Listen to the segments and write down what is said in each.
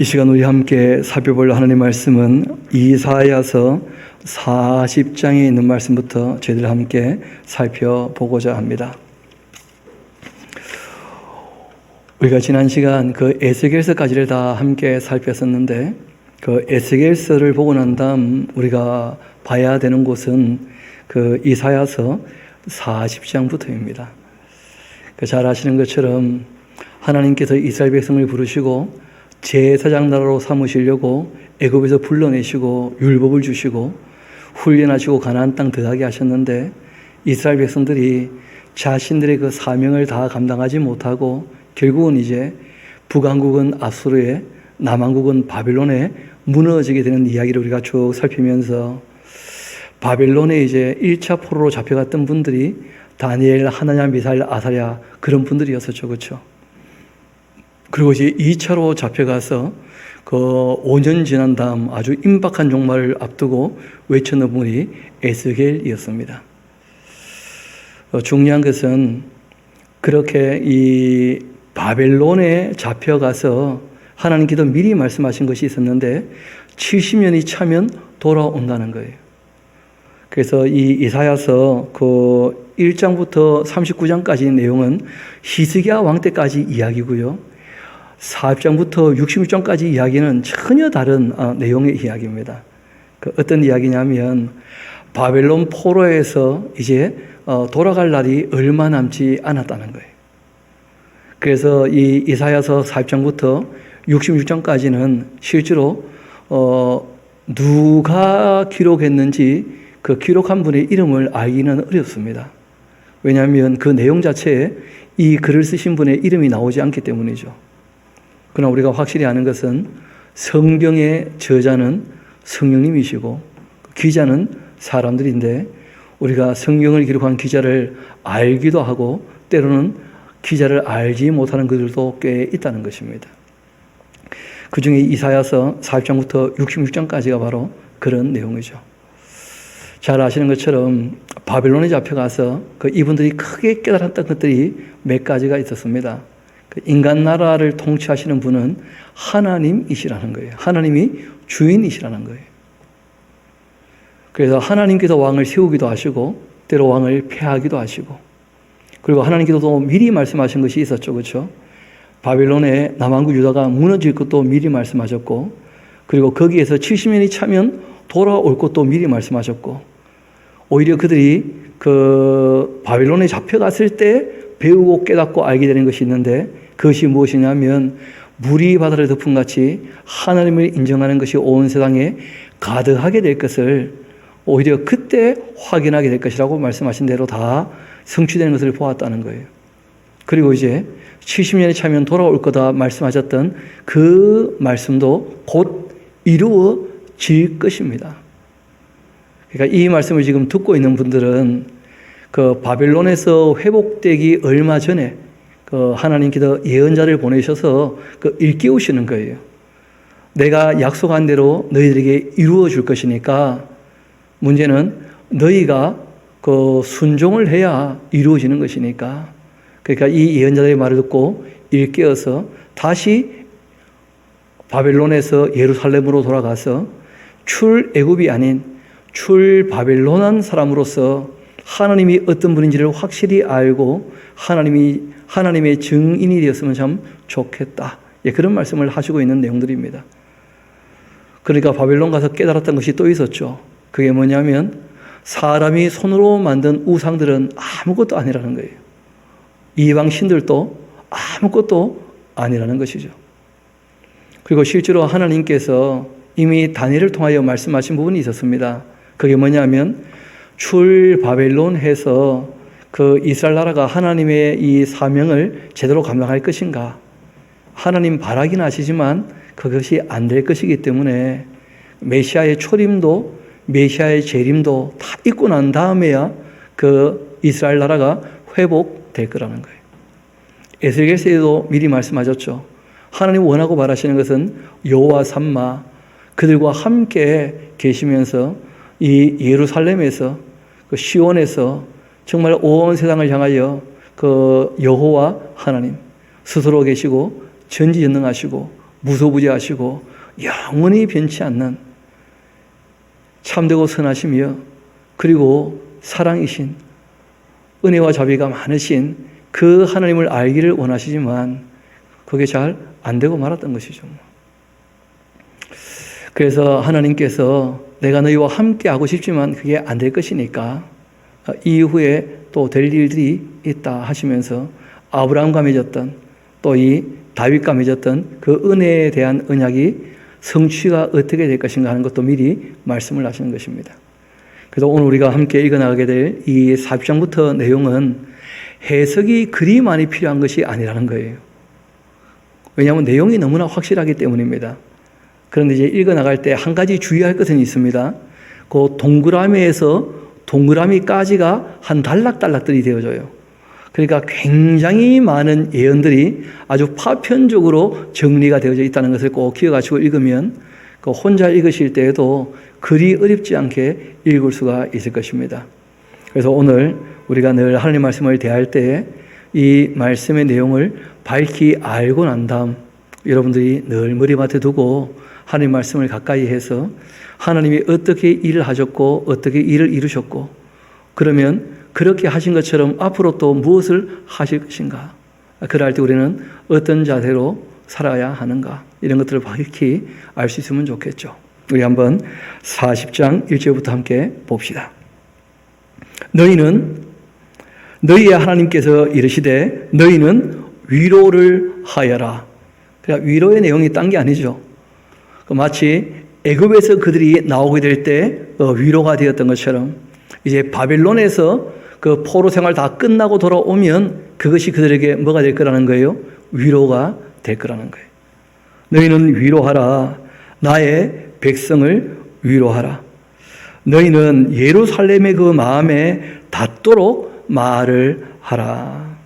이 시간 우리 함께 살펴볼 하나님의 말씀은 이사야서 40장에 있는 말씀부터 저희들 함께 살펴보고자 합니다. 우리가 지난 시간 그 에스겔서까지를 다 함께 살폈었는데, 그 에스겔서를 보고 난 다음 우리가 봐야 되는 곳은 그 이사야서 40장부터입니다. 잘 아시는 것처럼 하나님께서 이스라엘 백성을 부르시고 제사장 나라로 삼으시려고 애굽에서 불러내시고 율법을 주시고 훈련하시고 가나안 땅 들어가게 하셨는데, 이스라엘 백성들이 자신들의 그 사명을 다 감당하지 못하고 결국은 이제 북왕국은 아수르에, 남왕국은 바벨론에 무너지게 되는 이야기를 우리가 쭉 살피면서, 바벨론에 이제 1차 포로로 잡혀갔던 분들이 다니엘, 하나냐, 미사엘, 아사랴 그런 분들이었었죠. 그렇죠? 그리고 이제 2차로 잡혀가서 그 5년 지난 다음 아주 임박한 종말을 앞두고 외쳤는 분이 에스겔이었습니다. 중요한 것은 그렇게 이 바벨론에 잡혀가서 하나님께서 미리 말씀하신 것이 있었는데 70년이 차면 돌아온다는 거예요. 그래서 이 이사야서 그 1장부터 39장까지 내용은 히스기야 왕 때까지 이야기고요. 40장부터 66장까지 이야기는 전혀 다른 내용의 이야기입니다. 그 어떤 이야기냐면 바벨론 포로에서 이제 돌아갈 날이 얼마 남지 않았다는 거예요. 그래서 이 이사야서 40장부터 66장까지는 실제로 누가 기록했는지 그 기록한 분의 이름을 알기는 어렵습니다. 왜냐하면 그 내용 자체에 이 글을 쓰신 분의 이름이 나오지 않기 때문이죠. 그러나 우리가 확실히 아는 것은 성경의 저자는 성령님이시고 기자는 사람들인데, 우리가 성경을 기록한 기자를 알기도 하고 때로는 기자를 알지 못하는 그들도 꽤 있다는 것입니다. 그 중에 이사야서 40장부터 66장까지가 바로 그런 내용이죠. 잘 아시는 것처럼 바벨론에 잡혀가서 그 이분들이 크게 깨달았던 것들이 몇 가지가 있었습니다. 인간 나라를 통치하시는 분은 하나님이시라는 거예요. 하나님이 주인이시라는 거예요. 그래서 하나님께서 왕을 세우기도 하시고 때로 왕을 폐하기도 하시고, 그리고 하나님께서 또 미리 말씀하신 것이 있었죠. 그렇죠? 바벨론의 남왕국 유다가 무너질 것도 미리 말씀하셨고, 그리고 거기에서 70년이 차면 돌아올 것도 미리 말씀하셨고, 오히려 그들이 그 바벨론에 잡혀갔을 때 배우고 깨닫고 알게 되는 것이 있는데, 그것이 무엇이냐면 물이 바다를 덮음같이 하나님을 인정하는 것이 온 세상에 가득하게 될 것을 오히려 그때 확인하게 될 것이라고 말씀하신 대로 다 성취되는 것을 보았다는 거예요. 그리고 이제 70년이 차면 돌아올 거다 말씀하셨던 그 말씀도 곧 이루어질 것입니다. 그러니까 이 말씀을 지금 듣고 있는 분들은 그 바벨론에서 회복되기 얼마 전에 그 하나님께서 예언자를 보내셔서 그 일깨우시는 거예요. 내가 약속한 대로 너희들에게 이루어 줄 것이니까 문제는 너희가 그 순종을 해야 이루어지는 것이니까. 그러니까 이 예언자들의 말을 듣고 일깨어서 다시 바벨론에서 예루살렘으로 돌아가서 출애굽이 아닌 출바벨론한 사람으로서 하나님이 어떤 분인지를 확실히 알고 하나님의 증인이 되었으면 참 좋겠다. 예, 그런 말씀을 하시고 있는 내용들입니다. 그러니까 바벨론 가서 깨달았던 것이 또 있었죠. 그게 뭐냐면 사람이 손으로 만든 우상들은 아무것도 아니라는 거예요. 이방 신들도 아무것도 아니라는 것이죠. 그리고 실제로 하나님께서 이미 다니엘을 통하여 말씀하신 부분이 있었습니다. 그게 뭐냐면 출바벨론 해서 그 이스라엘 나라가 하나님의 이 사명을 제대로 감당할 것인가. 하나님 바라긴 하시지만 그것이 안 될 것이기 때문에 메시아의 초림도 메시아의 재림도 다 있고 난 다음에야 그 이스라엘 나라가 회복될 거라는 거예요. 에스겔서에도 미리 말씀하셨죠. 하나님 원하고 바라시는 것은 여호와 삼마 그들과 함께 계시면서 이 예루살렘에서 그 시온에서 정말 온 세상을 향하여 그 여호와 하나님 스스로 계시고 전지전능하시고 무소부지하시고 영원히 변치 않는 참되고 선하시며 그리고 사랑이신 은혜와 자비가 많으신 그 하나님을 알기를 원하시지만 그게 잘 안 되고 말았던 것이죠. 그래서 하나님께서 내가 너희와 함께 하고 싶지만 그게 안 될 것이니까 이후에 또 될 일들이 있다 하시면서 아브라함과 맺었던 또 이 다윗과 맺었던 그 은혜에 대한 언약이 성취가 어떻게 될 것인가 하는 것도 미리 말씀을 하시는 것입니다. 그래서 오늘 우리가 함께 읽어나가게 될 이 40장부터 내용은 해석이 그리 많이 필요한 것이 아니라는 거예요. 왜냐하면 내용이 너무나 확실하기 때문입니다. 그런데 이제 읽어나갈 때 한 가지 주의할 것은 있습니다. 그 동그라미에서 동그라미까지가 한 단락단락들이 되어져요. 그러니까 굉장히 많은 예언들이 아주 파편적으로 정리가 되어져 있다는 것을 꼭 기억하시고 읽으면 혼자 읽으실 때에도 그리 어렵지 않게 읽을 수가 있을 것입니다. 그래서 오늘 우리가 늘 하나님 말씀을 대할 때 이 말씀의 내용을 밝히 알고 난 다음 여러분들이 늘 머리맡에 두고 하나님 말씀을 가까이 해서 하나님이 어떻게 일을 하셨고 어떻게 일을 이루셨고 그러면 그렇게 하신 것처럼 앞으로 또 무엇을 하실 것인가, 그럴 때 우리는 어떤 자세로 살아야 하는가, 이런 것들을 밝히 알 수 있으면 좋겠죠. 우리 한번 40장 1절부터 함께 봅시다. 너희는 너희의 하나님께서 이르시되 너희는 위로를 하여라. 그러니까 위로의 내용이 딴 게 아니죠. 마치 애굽에서 그들이 나오게 될 때 위로가 되었던 것처럼 이제 바벨론에서 그 포로 생활 다 끝나고 돌아오면 그것이 그들에게 뭐가 될 거라는 거예요? 위로가 될 거라는 거예요. 너희는 위로하라. 나의 백성을 위로하라. 너희는 예루살렘의 그 마음에 닿도록 말을 하라.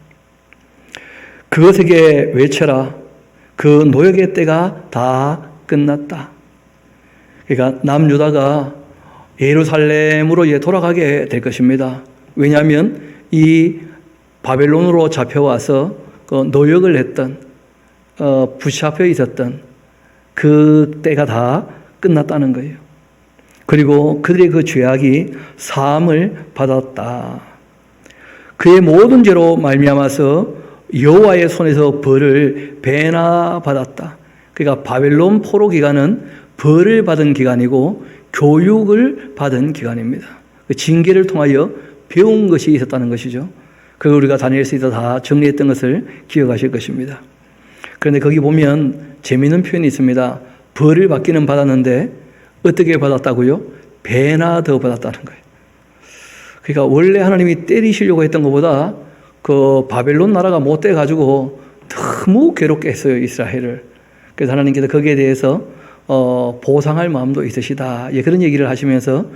그것에게 외쳐라. 그 노역의 때가 다 끝났다. 그러니까 남유다가 예루살렘으로 이제 돌아가게 될 것입니다. 왜냐하면 이 바벨론으로 잡혀와서 그 노역을 했던 붙잡혀 있었던 그 때가 다 끝났다는 거예요. 그리고 그들의 그 죄악이 사함을 받았다. 그의 모든 죄로 말미암아서 여호와의 손에서 벌을 배나 받았다. 그러니까 바벨론 포로 기간은 벌을 받은 기간이고 교육을 받은 기간입니다. 그 징계를 통하여 배운 것이 있었다는 것이죠. 그걸 우리가 다니엘서에서 다 정리했던 것을 기억하실 것입니다. 그런데 거기 보면 재미있는 표현이 있습니다. 벌을 받기는 받았는데 어떻게 받았다고요? 배나 더 받았다는 거예요. 그러니까 원래 하나님이 때리시려고 했던 것보다 그 바벨론 나라가 못돼 가지고 너무 괴롭게 했어요, 이스라엘을. 그래서 하나님께서 거기에 대해서 보상할 마음도 있으시다. 예, 그런 얘기를 하시면서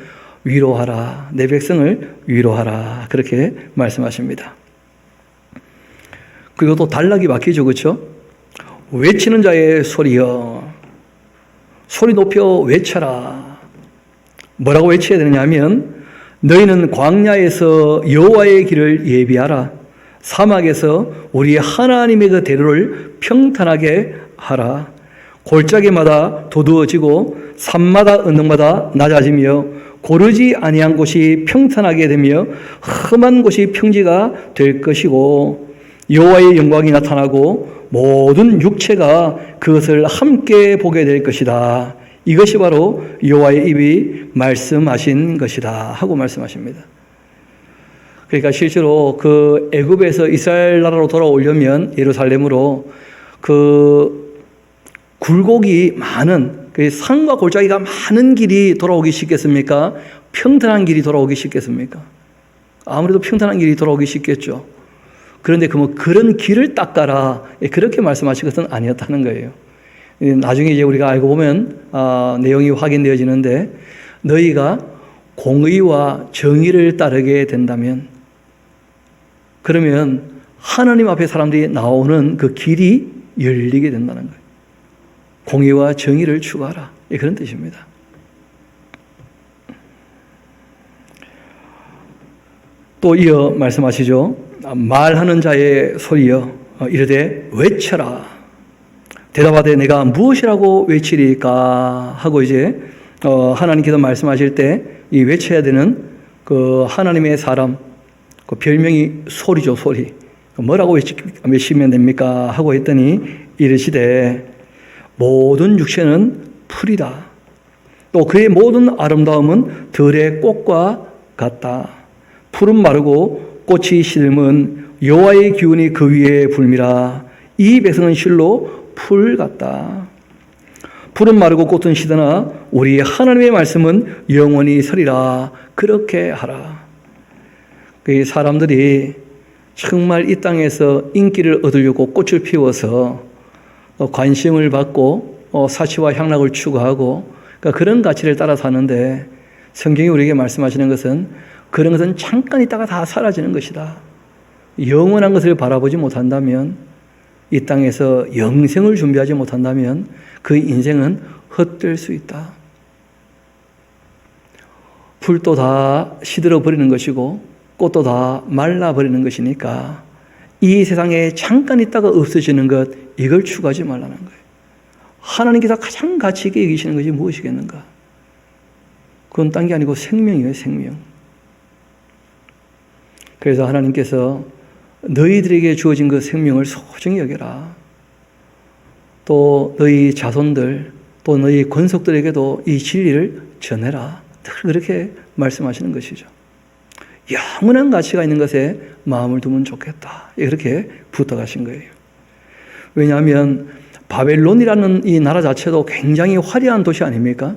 위로하라. 내 백성을 위로하라. 그렇게 말씀하십니다. 그리고 또 단락이 바뀌죠. 그렇죠? 외치는 자의 소리여. 소리 높여 외쳐라. 뭐라고 외쳐야 되느냐 하면 너희는 광야에서 여호와의 길을 예비하라. 사막에서 우리 하나님의 그 대로를 평탄하게 하라. 골짜기마다 도두어지고 산마다 언덕마다 낮아지며 고르지 아니한 곳이 평탄하게 되며 험한 곳이 평지가 될 것이고 여호와의 영광이 나타나고 모든 육체가 그것을 함께 보게 될 것이다. 이것이 바로 여호와의 입이 말씀하신 것이다 하고 말씀하십니다. 그러니까 실제로 그 애굽에서 이스라엘 나라로 돌아오려면 예루살렘으로 그 굴곡이 많은 그 산과 골짜기가 많은 길이 돌아오기 쉽겠습니까? 평탄한 길이 돌아오기 쉽겠습니까? 아무래도 평탄한 길이 돌아오기 쉽겠죠. 그런데 그런 길을 닦아라 그렇게 말씀하신 것은 아니었다는 거예요. 나중에 이제 우리가 알고 보면 내용이 확인되어지는데 너희가 공의와 정의를 따르게 된다면 그러면 하나님 앞에 사람들이 나오는 그 길이 열리게 된다는 거예요. 공의와 정의를 추구하라. 그런 뜻입니다. 또 이어 말씀하시죠. 말하는 자의 소리여 이르되 외쳐라. 대답하되 내가 무엇이라고 외치리까 하고 이제 하나님께서 말씀하실 때 이 외쳐야 되는 그 하나님의 사람, 그 별명이 소리죠, 소리. 뭐라고 외치면 됩니까? 하고 했더니 이르시되 모든 육체는 풀이다. 또 그의 모든 아름다움은 들의 꽃과 같다. 풀은 마르고 꽃이 시들면 여호와의 기운이 그 위에 불미라. 이 백성은 실로 풀 같다. 풀은 마르고 꽃은 시드나 우리 하나님의 말씀은 영원히 서리라. 그렇게 하라. 그 사람들이 정말 이 땅에서 인기를 얻으려고 꽃을 피워서 관심을 받고 사치와 향락을 추구하고 그러니까 그런 가치를 따라 사는데 성경이 우리에게 말씀하시는 것은 그런 것은 잠깐 있다가 다 사라지는 것이다. 영원한 것을 바라보지 못한다면 이 땅에서 영생을 준비하지 못한다면 그 인생은 헛될 수 있다. 풀도 다 시들어 버리는 것이고 꽃도 다 말라버리는 것이니까 이 세상에 잠깐 있다가 없어지는 것, 이걸 추구하지 말라는 거예요. 하나님께서 가장 가치 있게 여기시는 것이 무엇이겠는가? 그건 딴 게 아니고 생명이에요, 생명. 그래서 하나님께서 너희들에게 주어진 그 생명을 소중히 여겨라. 또 너희 자손들, 또 너희 권속들에게도 이 진리를 전해라. 그렇게 말씀하시는 것이죠. 영원한 가치가 있는 것에 마음을 두면 좋겠다. 이렇게 부탁하신 거예요. 왜냐하면 바벨론이라는 이 나라 자체도 굉장히 화려한 도시 아닙니까?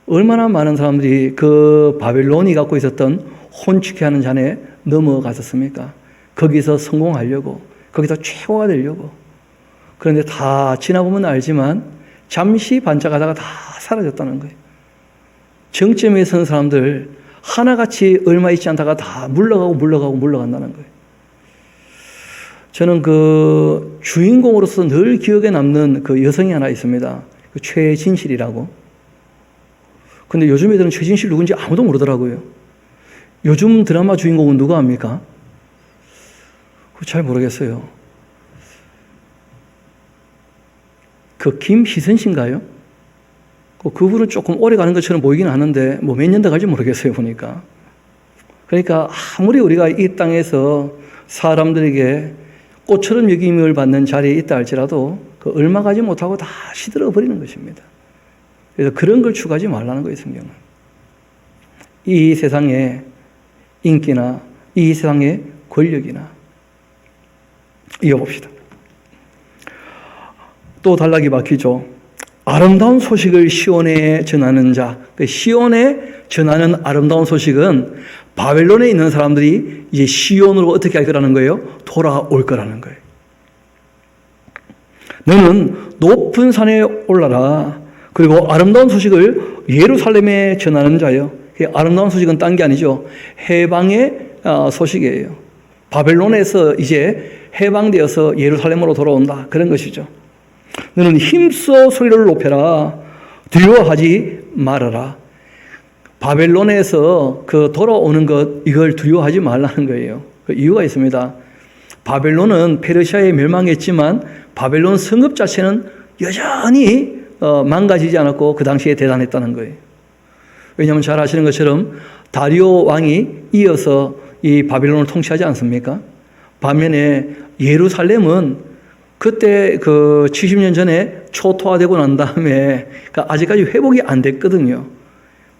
얼마나 많은 사람들이 그 바벨론이 갖고 있었던 혼축해하는 잔에 넘어갔었습니까? 거기서 성공하려고, 거기서 최고가 되려고. 그런데 다 지나보면 알지만 잠시 반짝하다가 다 사라졌다는 거예요. 정점에 선 사람들 하나같이 얼마 있지 않다가 다 물러간다는 거예요. 저는 그 주인공으로서 늘 기억에 남는 그 여성이 하나 있습니다. 그 최진실이라고. 근데 요즘 애들은 최진실 누군지 아무도 모르더라고요. 요즘 드라마 주인공은 누가 합니까? 잘 모르겠어요. 그 김희선 씨인가요? 그분은 조금 오래 가는 것처럼 보이긴 하는데 뭐 몇 년 더 갈지 모르겠어요, 보니까. 그러니까 아무리 우리가 이 땅에서 사람들에게 꽃처럼 여김을 받는 자리에 있다 할지라도 그 얼마 가지 못하고 다 시들어 버리는 것입니다. 그래서 그런 걸 추구하지 말라는 거예요, 성경은. 이 세상의 인기나 이 세상의 권력이나. 이어봅시다. 또 단락이 막히죠. 아름다운 소식을 시온에 전하는 자. 시온에 전하는 아름다운 소식은 바벨론에 있는 사람들이 이제 시온으로 어떻게 할 거라는 거예요? 돌아올 거라는 거예요. 너는 높은 산에 올라라. 그리고 아름다운 소식을 예루살렘에 전하는 자요. 아름다운 소식은 딴 게 아니죠. 해방의 소식이에요. 바벨론에서 이제 해방되어서 예루살렘으로 돌아온다. 그런 것이죠. 너는 힘써 소리를 높여라. 두려워하지 말아라. 바벨론에서 그 돌아오는 것, 이걸 두려워하지 말라는 거예요. 그 이유가 있습니다. 바벨론은 페르시아에 멸망했지만 바벨론 성읍 자체는 여전히 망가지지 않았고 그 당시에 대단했다는 거예요. 왜냐하면 잘 아시는 것처럼 다리오 왕이 이어서 이 바벨론을 통치하지 않습니까? 반면에 예루살렘은 그때 그 70년 전에 초토화되고 난 다음에 아직까지 회복이 안 됐거든요.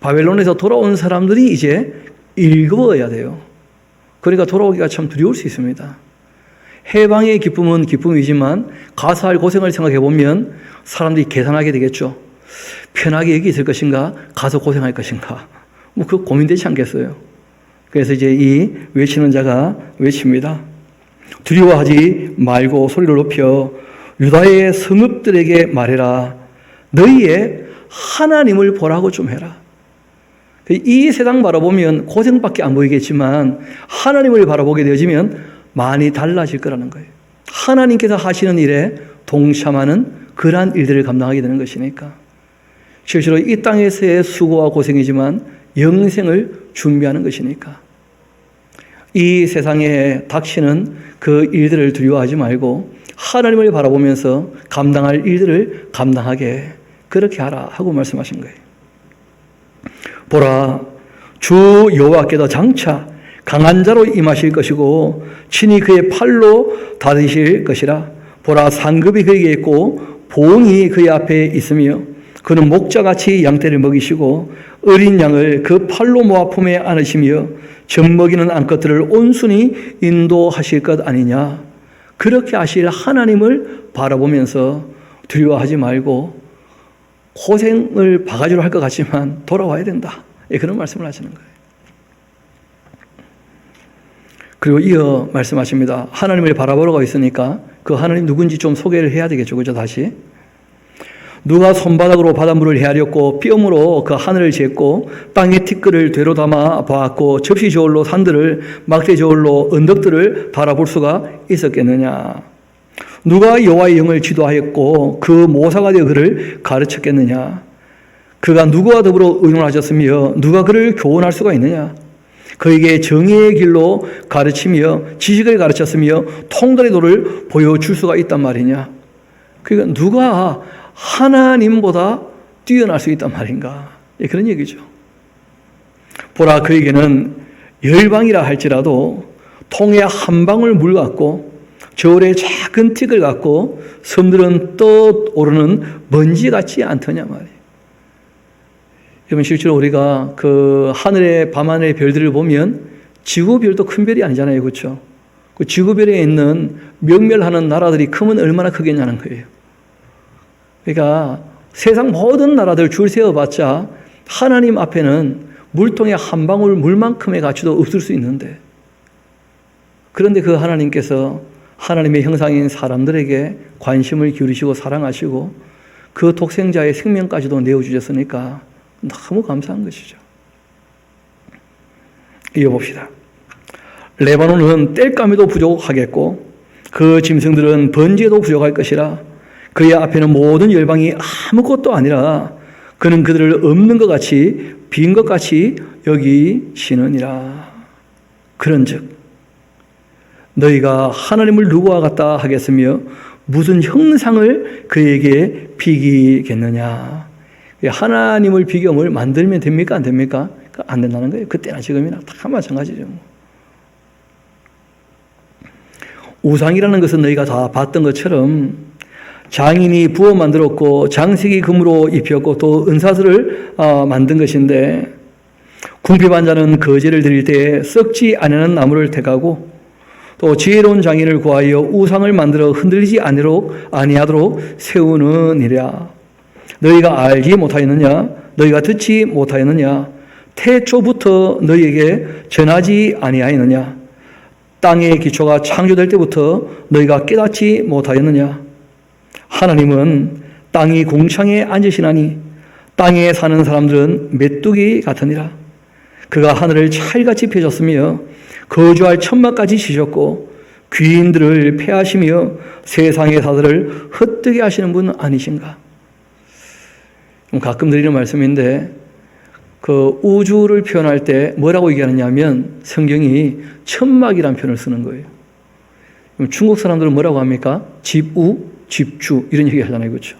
바벨론에서 돌아온 사람들이 이제 일궈야 돼요. 그러니까 돌아오기가 참 두려울 수 있습니다. 해방의 기쁨은 기쁨이지만 가서 할 고생을 생각해 보면 사람들이 계산하게 되겠죠. 편하게 여기 있을 것인가? 가서 고생할 것인가? 뭐 그거 고민되지 않겠어요? 그래서 이제 이 외치는 자가 외칩니다. 두려워하지 말고 소리를 높여 유다의 성읍들에게 말해라. 너희의 하나님을 보라고 좀 해라. 이 세상 바라보면 고생밖에 안 보이겠지만 하나님을 바라보게 되어지면 많이 달라질 거라는 거예요. 하나님께서 하시는 일에 동참하는 그러한 일들을 감당하게 되는 것이니까. 실제로 이 땅에서의 수고와 고생이지만 영생을 준비하는 것이니까. 이 세상에 닥치는 그 일들을 두려워하지 말고 하나님을 바라보면서 감당할 일들을 감당하게 그렇게 하라 하고 말씀하신 거예요. 보라, 주 여호와께서 장차 강한 자로 임하실 것이고 친히 그의 팔로 다리실 것이라. 보라, 상급이 그에게 있고 보응이 그의 앞에 있으며 그는 목자같이 양떼를 먹이시고 어린 양을 그 팔로 모아 품에 안으시며 젖먹이는 암컷들을 온순히 인도하실 것 아니냐. 그렇게 하실 하나님을 바라보면서 두려워하지 말고 고생을 바가지로 할 것 같지만 돌아와야 된다. 그런 말씀을 하시는 거예요. 그리고 이어 말씀하십니다. 하나님을 바라보러 있으니까 그 하나님 누군지 좀 소개를 해야 되겠죠. 그죠? 다시. 누가 손바닥으로 바닷물을 헤아렸고 뼘으로 그 하늘을 쟀고 땅의 티끌을 되로 담아 보았고 접시 저울로 산들을 막대 저울로 언덕들을 바라볼 수가 있었겠느냐. 누가 여호와의 영을 지도하였고 그 모사가 되어 그를 가르쳤겠느냐. 그가 누구와 더불어 의논하셨으며 누가 그를 교훈할 수가 있느냐. 그에게 정의의 길로 가르치며 지식을 가르쳤으며 통달의 도를 보여줄 수가 있단 말이냐. 그러니까 누가 하나님보다 뛰어날 수 있단 말인가. 그런 얘기죠. 보라, 그에게는 열방이라 할지라도 통에 한 방울 물 같고 저울에 작은 틱을 같고 섬들은 떠오르는 먼지 같지 않더냐 말이에요. 여러분, 실제로 우리가 그 하늘의 밤하늘의 별들을 보면 지구별도 큰 별이 아니잖아요. 그렇죠? 그 지구별에 있는 명멸하는 나라들이 크면 얼마나 크겠냐는 거예요. 그러니까 세상 모든 나라들 줄 세어봤자 하나님 앞에는 물통에 한 방울 물만큼의 가치도 없을 수 있는데, 그런데 그 하나님께서 하나님의 형상인 사람들에게 관심을 기울이시고 사랑하시고 그 독생자의 생명까지도 내어주셨으니까 너무 감사한 것이죠. 이어봅시다. 레바논은 땔감에도 부족하겠고 그 짐승들은 번제에도 부족할 것이라. 그의 앞에는 모든 열방이 아무것도 아니라 그는 그들을 없는 것 같이 빈 것 같이 여기시느니라. 그런즉 너희가 하나님을 누구와 같다 하겠으며 무슨 형상을 그에게 비기겠느냐. 하나님을 비경을 만들면 됩니까? 안 됩니까? 안 된다는 거예요. 그때나 지금이나 다 마찬가지죠. 우상이라는 것은 너희가 다 봤던 것처럼 장인이 부어 만들었고 장식이 금으로 입혔고 또 은사슬을 만든 것인데, 궁핍한 자는 거제를 드릴 때에 썩지 아니하는 나무를 택하고 또 지혜로운 장인을 구하여 우상을 만들어 흔들리지 아니하도록 세우느니라. 너희가 알지 못하였느냐? 너희가 듣지 못하였느냐? 태초부터 너희에게 전하지 아니하였느냐? 땅의 기초가 창조될 때부터 너희가 깨닫지 못하였느냐? 하나님은 땅이 공창에 앉으시나니 땅에 사는 사람들은 메뚜기 같으니라. 그가 하늘을 찰같이 펴셨으며 거주할 천막까지 지셨고 귀인들을 패하시며 세상의 사들을 헛되게 하시는 분 아니신가? 가끔 드리는 말씀인데, 그 우주를 표현할 때 뭐라고 얘기하느냐면 성경이 천막이라는 표현을 쓰는 거예요. 중국 사람들은 뭐라고 합니까? 집우, 집주 이런 얘기 하잖아요. 그렇죠?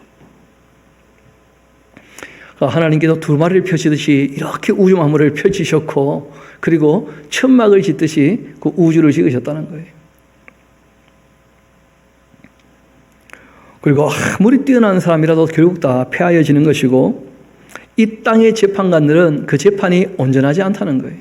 하나님께서 두 마리를 펼치듯이 이렇게 우주 만물을 펼치셨고 그리고 천막을 짓듯이 그 우주를 지으셨다는 거예요. 그리고 아무리 뛰어난 사람이라도 결국 다 패하여지는 것이고 이 땅의 재판관들은 그 재판이 온전하지 않다는 거예요.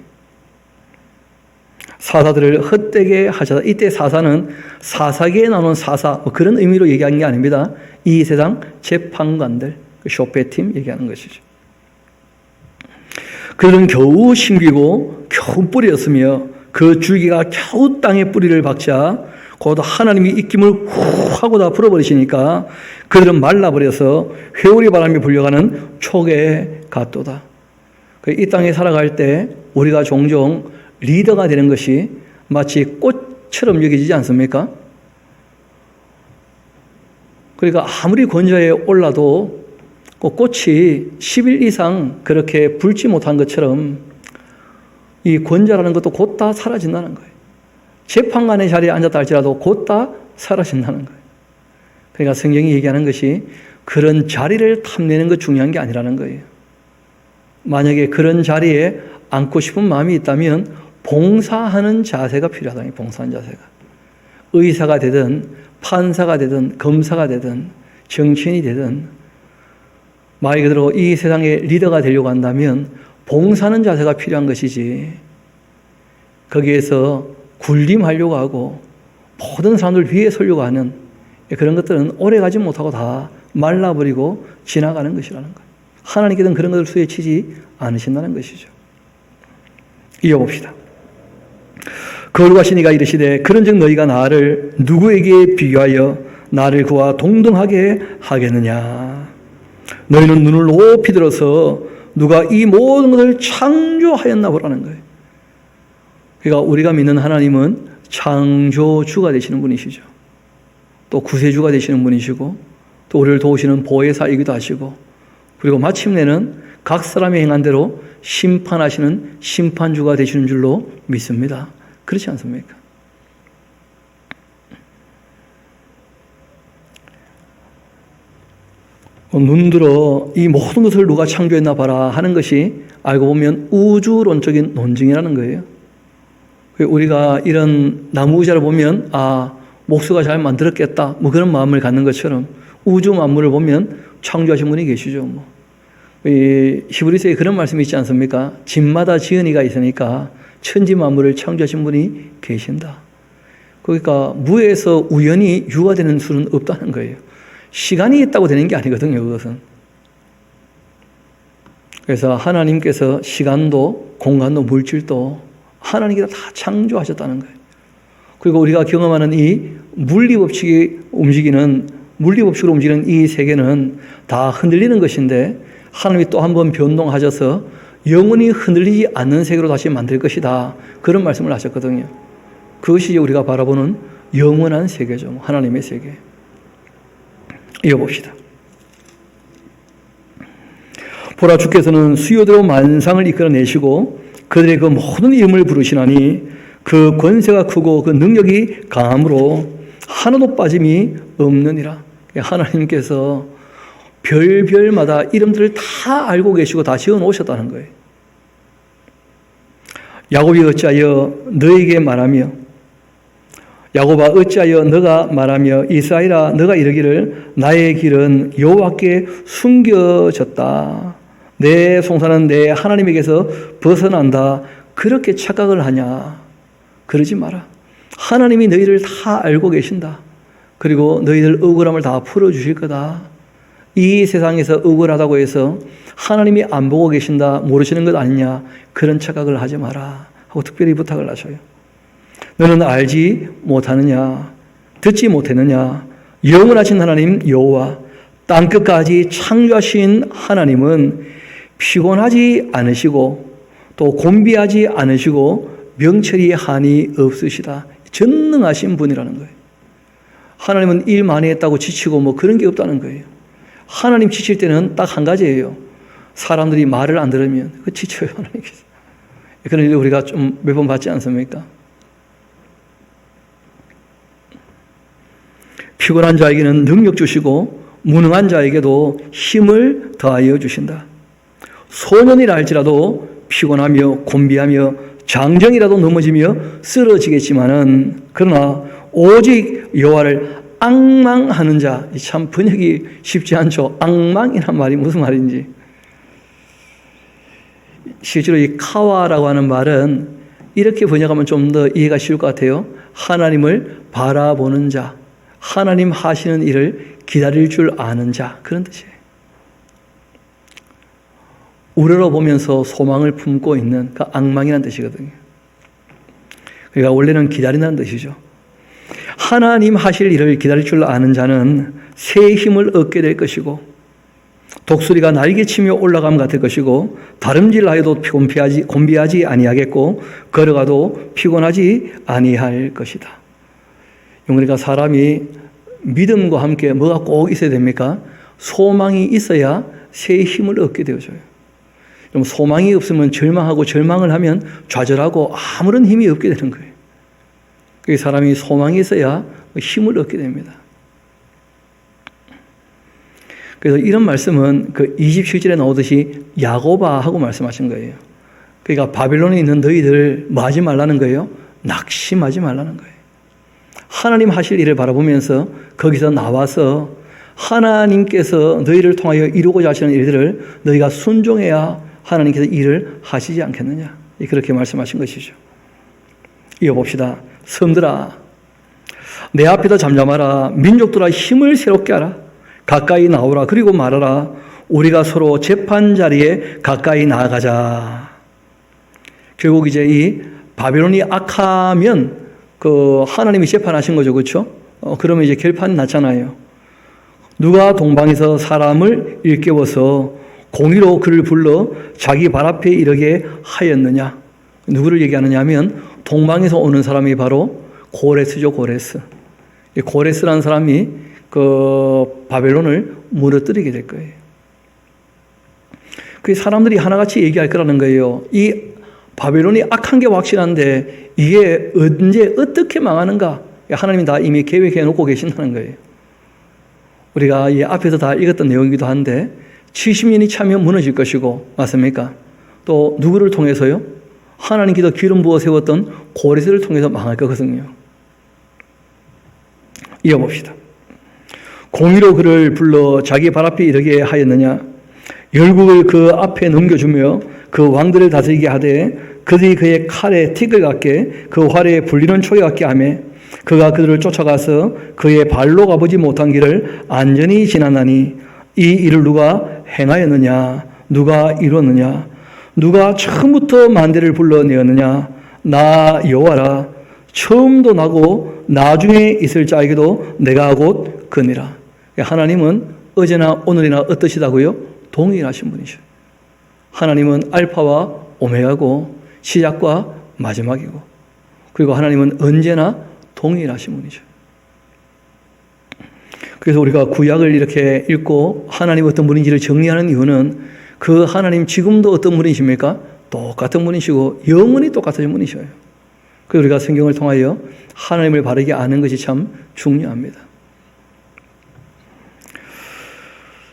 사사들을 헛되게 하셔다. 이때 사사는 사사계에 나오는 사사 그런 의미로 얘기한 게 아닙니다. 이 세상 재판관들, 쇼페팀 얘기하는 것이죠. 그들은 겨우 심기고 겨우 뿌리였으며 그 줄기가 겨우 땅에 뿌리를 박자 곧 하나님이 입김을 후 하고 다 불어버리시니까 그들은 말라버려서 회오리 바람이 불려가는 촉에 같도다. 이 땅에 살아갈 때 우리가 종종 리더가 되는 것이 마치 꽃처럼 여겨지지 않습니까? 그러니까 아무리 권좌에 올라도 그 꽃이 10일 이상 그렇게 불지 못한 것처럼 이 권좌라는 것도 곧 다 사라진다는 거예요. 재판관의 자리에 앉았다 할지라도 곧 다 사라진다는 거예요. 그러니까 성경이 얘기하는 것이 그런 자리를 탐내는 것 중요한 게 아니라는 거예요. 만약에 그런 자리에 앉고 싶은 마음이 있다면 봉사하는 자세가 필요하다. 봉사하는 자세가. 의사가 되든 판사가 되든 검사가 되든 정치인이 되든 말 그대로 이 세상의 리더가 되려고 한다면 봉사하는 자세가 필요한 것이지, 거기에서 군림하려고 하고 모든 사람들 위에 서려고 하는 그런 것들은 오래가지 못하고 다 말라버리고 지나가는 것이라는 거예요. 하나님께서는 그런 것을 수에 치지 않으신다는 것이죠. 이어봅시다. 거룩 하신 이가 이르시되 그런즉 너희가 나를 누구에게 비교하여 나를 그와 동등하게 하겠느냐. 너희는 눈을 높이 들어서 누가 이 모든 것을 창조하였나 보라는 거예요. 그러니까 우리가 믿는 하나님은 창조주가 되시는 분이시죠. 또 구세주가 되시는 분이시고 또 우리를 도우시는 보혜사이기도 하시고, 그리고 마침내는 각 사람이 행한 대로 심판하시는 심판주가 되시는 줄로 믿습니다. 그렇지 않습니까? 눈들어 이 모든 것을 누가 창조했나 봐라 하는 것이 알고 보면 우주론적인 논증이라는 거예요. 우리가 이런 나무 의자를 보면 목수가 잘 만들었겠다 뭐 그런 마음을 갖는 것처럼 우주 만물을 보면 창조하신 분이 계시죠. 히브리서에 그런 말씀이 있지 않습니까? 집마다 지은이가 있으니까 천지 만물을 창조하신 분이 계신다. 그러니까 무에서 우연히 유가 되는 수는 없다는 거예요. 시간이 있다고 되는 게 아니거든요, 그것은. 그래서 하나님께서 시간도 공간도 물질도 하나님께서 다 창조하셨다는 거예요. 그리고 우리가 경험하는 이 물리법칙으로 움직이는 이 세계는 다 흔들리는 것인데 하나님이 또 한 번 변동하셔서 영원히 흔들리지 않는 세계로 다시 만들 것이다. 그런 말씀을 하셨거든요. 그것이 우리가 바라보는 영원한 세계죠. 하나님의 세계. 이어봅시다. 보라, 주께서는 수요대로 만상을 이끌어내시고 그들의 그 모든 이름을 부르시나니 그 권세가 크고 그 능력이 강함으로 하나도 빠짐이 없느니라. 하나님께서 별별마다 이름들을 다 알고 계시고 다 지어놓으셨다는 거예요. 야곱이 어찌하여 너에게 말하며, 야곱아 어찌하여 너가 말하며, 이스라엘아 너가 이르기를 나의 길은 여호와께 숨겨졌다. 내 송사는 내 하나님에게서 벗어난다. 그렇게 착각을 하냐. 그러지 마라. 하나님이 너희를 다 알고 계신다. 그리고 너희들 억울함을 다 풀어주실 거다. 이 세상에서 억울하다고 해서 하나님이 안 보고 계신다, 모르시는 것 아니냐, 그런 착각을 하지 마라 하고 특별히 부탁을 하셔요. 너는 알지 못하느냐, 듣지 못했느냐, 영원하신 하나님 여호와 땅끝까지 창조하신 하나님은 피곤하지 않으시고 또 곤비하지 않으시고 명철이 한이 없으시다. 전능하신 분이라는 거예요. 하나님은 일 많이 했다고 지치고 뭐 그런 게 없다는 거예요. 하나님 지칠 때는 딱 한 가지예요. 사람들이 말을 안 들으면 그 지쳐요, 하나님께서. 그런 일 우리가 좀 몇 번 봤지 않습니까? 피곤한 자에게는 능력 주시고 무능한 자에게도 힘을 더하여 주신다. 소년이라 할지라도 피곤하며 곤비하며 장정이라도 넘어지며 쓰러지겠지만은 그러나 오직 여호와를 앙망하는 자, 참 번역이 쉽지 않죠. 앙망이란 말이 무슨 말인지. 실제로 이 카와라고 하는 말은 이렇게 번역하면 좀 더 이해가 쉬울 것 같아요. 하나님을 바라보는 자, 하나님 하시는 일을 기다릴 줄 아는 자, 그런 뜻이에요. 우러러보면서 소망을 품고 있는 그 앙망이라는 뜻이거든요. 그러니까 원래는 기다린다는 뜻이죠. 하나님 하실 일을 기다릴 줄 아는 자는 새 힘을 얻게 될 것이고 독수리가 날개치며 올라감 같을 것이고 다름질하여도 곤비하지 아니하겠고 걸어가도 피곤하지 아니할 것이다. 그러니까 사람이 믿음과 함께 뭐가 꼭 있어야 됩니까? 소망이 있어야 새 힘을 얻게 되어져요. 그럼 소망이 없으면 절망하고 절망을 하면 좌절하고 아무런 힘이 없게 되는 거예요. 그 사람이 소망이 있어야 힘을 얻게 됩니다. 그래서 이런 말씀은 그 27절에 나오듯이 야고바 하고 말씀하신 거예요. 그러니까 바벨론에 있는 너희들 뭐 하지 말라는 거예요? 낙심하지 말라는 거예요. 하나님 하실 일을 바라보면서 거기서 나와서 하나님께서 너희를 통하여 이루고자 하시는 일들을 너희가 순종해야 하나님께서 일을 하시지 않겠느냐. 그렇게 말씀하신 것이죠. 이어봅시다. 섬들아, 내 앞에다 잠잠하라. 민족들아, 힘을 새롭게 하라. 가까이 나오라. 그리고 말하라. 우리가 서로 재판 자리에 가까이 나아가자. 결국 이제 이 바벨론이 악하면 그 하나님이 재판하신 거죠. 그렇죠? 그러면 이제 결판이 났잖아요. 누가 동방에서 사람을 일깨워서 공의로 그를 불러 자기 발 앞에 이르게 하였느냐? 누구를 얘기하느냐 하면 동방에서 오는 사람이 바로 고레스죠. 고레스. 이 고레스라는 사람이 그 바벨론을 무너뜨리게 될 거예요. 그 사람들이 하나같이 얘기할 거라는 거예요. 이 바벨론이 악한 게 확실한데 이게 언제 어떻게 망하는가? 하나님이 다 이미 계획해 놓고 계신다는 거예요. 우리가 이 앞에서 다 읽었던 내용이기도 한데 70년이 차면 무너질 것이고, 맞습니까? 또 누구를 통해서요? 하나님께서 기름 부어 세웠던 고레스를 통해서 망할 거거든요. 이어봅시다. 공의로 그를 불러 자기 발 앞에 이르게 하였느냐? 열국을 그 앞에 넘겨주며 그 왕들을 다스리게 하되 그들이 그의 칼에 티끌 같게 그 활에 불리는 초계 같게 하며 그가 그들을 쫓아가서 그의 발로 가보지 못한 길을 안전히 지나나니 이 일을 누가 행하였느냐? 누가 이뤘느냐? 누가 처음부터 만대를 불러내었느냐? 나 여호와라. 처음도 나고 나중에 있을 자에게도 내가 곧 그니라. 하나님은 어제나 오늘이나 어떠시다고요? 동일하신 분이셔. 하나님은 알파와 오메가고 시작과 마지막이고, 그리고 하나님은 언제나 동일하신 분이죠. 그래서 우리가 구약을 이렇게 읽고 하나님 어떤 분인지를 정리하는 이유는 그 하나님 지금도 어떤 분이십니까? 똑같은 분이시고 영원히 똑같은 분이셔요. 그래서 우리가 성경을 통하여 하나님을 바르게 아는 것이 참 중요합니다.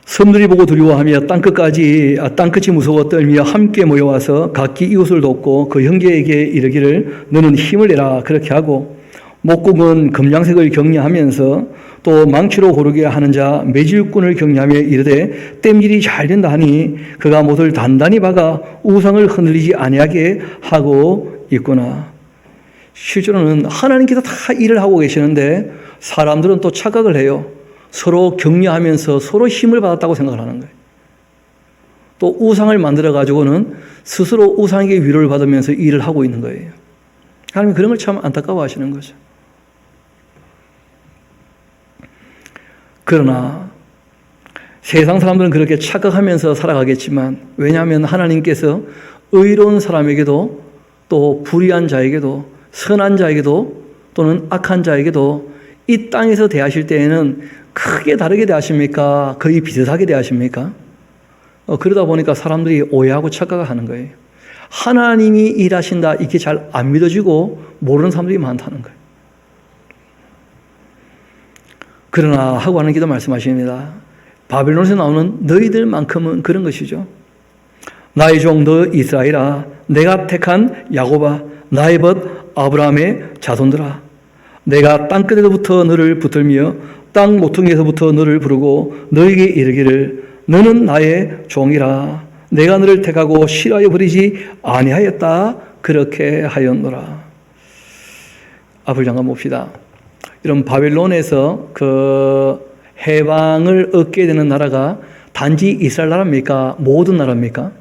섬들이 보고 두려워하며 땅끝이 무서워 떨며 함께 모여와서 각기 이웃을 돕고 그 형제에게 이르기를 너는 힘을 내라 그렇게 하고, 목국은 금양색을 격려하면서 또 망치로 고르게 하는 자 매질꾼을 격려하며 이르되 땜질이 잘 된다 하니 그가 못을 단단히 박아 우상을 흔들리지 아니하게 하고 있구나. 실제로는 하나님께서 다 일을 하고 계시는데 사람들은 또 착각을 해요. 서로 격려하면서 서로 힘을 받았다고 생각을 하는 거예요. 또 우상을 만들어 가지고는 스스로 우상에게 위로를 받으면서 일을 하고 있는 거예요. 하나님이 그런 걸 참 안타까워하시는 거죠. 그러나 세상 사람들은 그렇게 착각하면서 살아가겠지만, 왜냐하면 하나님께서 의로운 사람에게도 또 불의한 자에게도 선한 자에게도 또는 악한 자에게도 이 땅에서 대하실 때에는 크게 다르게 대하십니까? 거의 비슷하게 대하십니까? 그러다 보니까 사람들이 오해하고 착각하는 거예요. 하나님이 일하신다 이게 잘 안 믿어지고 모르는 사람들이 많다는 거예요. 그러나 하고 하는 기도 말씀하십니다. 바벨론에서 나오는 너희들만큼은 그런 것이죠. 나의 종 너 이스라엘아, 내가 택한 야곱아, 나의 벗 아브라함의 자손들아, 내가 땅끝에서부터 너를 붙들며 땅 모퉁이에서부터 너를 부르고 너에게 이르기를 너는 나의 종이라. 내가 너를 택하고 싫어하여 버리지 아니하였다. 그렇게 하였노라. 앞을 잠깐 봅시다. 이런 바벨론에서 그 해방을 얻게 되는 나라가 단지 이스라엘 나라입니까? 모든 나라입니까?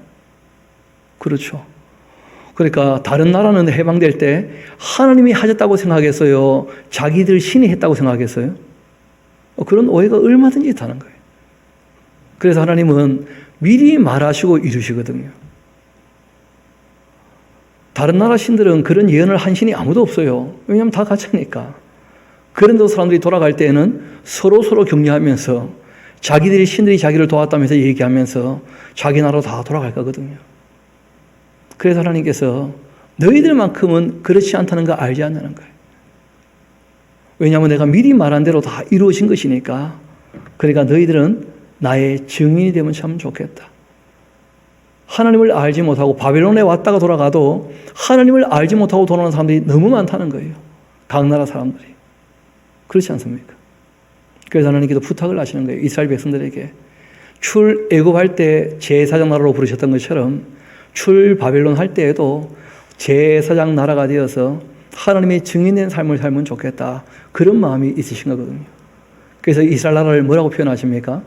그렇죠. 그러니까 다른 나라는 해방될 때 하나님이 하셨다고 생각했어요? 자기들 신이 했다고 생각했어요? 그런 오해가 얼마든지 있다는 거예요. 그래서 하나님은 미리 말하시고 이루시거든요. 다른 나라 신들은 그런 예언을 한 신이 아무도 없어요. 왜냐하면 다 가짜니까. 그런데도 사람들이 돌아갈 때에는 서로 격려하면서 자기들이 신들이 자기를 도왔다면서 얘기하면서 자기 나라로 다 돌아갈 거거든요. 그래서 하나님께서 너희들만큼은 그렇지 않다는 거 알지 않냐는 거예요. 왜냐하면 내가 미리 말한 대로 다 이루어진 것이니까. 그러니까 너희들은 나의 증인이 되면 참 좋겠다. 하나님을 알지 못하고 바벨론에 왔다가 돌아가도 하나님을 알지 못하고 돌아오는 사람들이 너무 많다는 거예요. 각 나라 사람들이. 그렇지 않습니까? 그래서 하나님께서 부탁을 하시는 거예요. 이스라엘 백성들에게. 출애굽할 때 제사장 나라로 부르셨던 것처럼 출 바벨론 할 때에도 제사장 나라가 되어서 하나님의 증인된 삶을 살면 좋겠다. 그런 마음이 있으신 거거든요. 그래서 이스라엘 나라를 뭐라고 표현하십니까?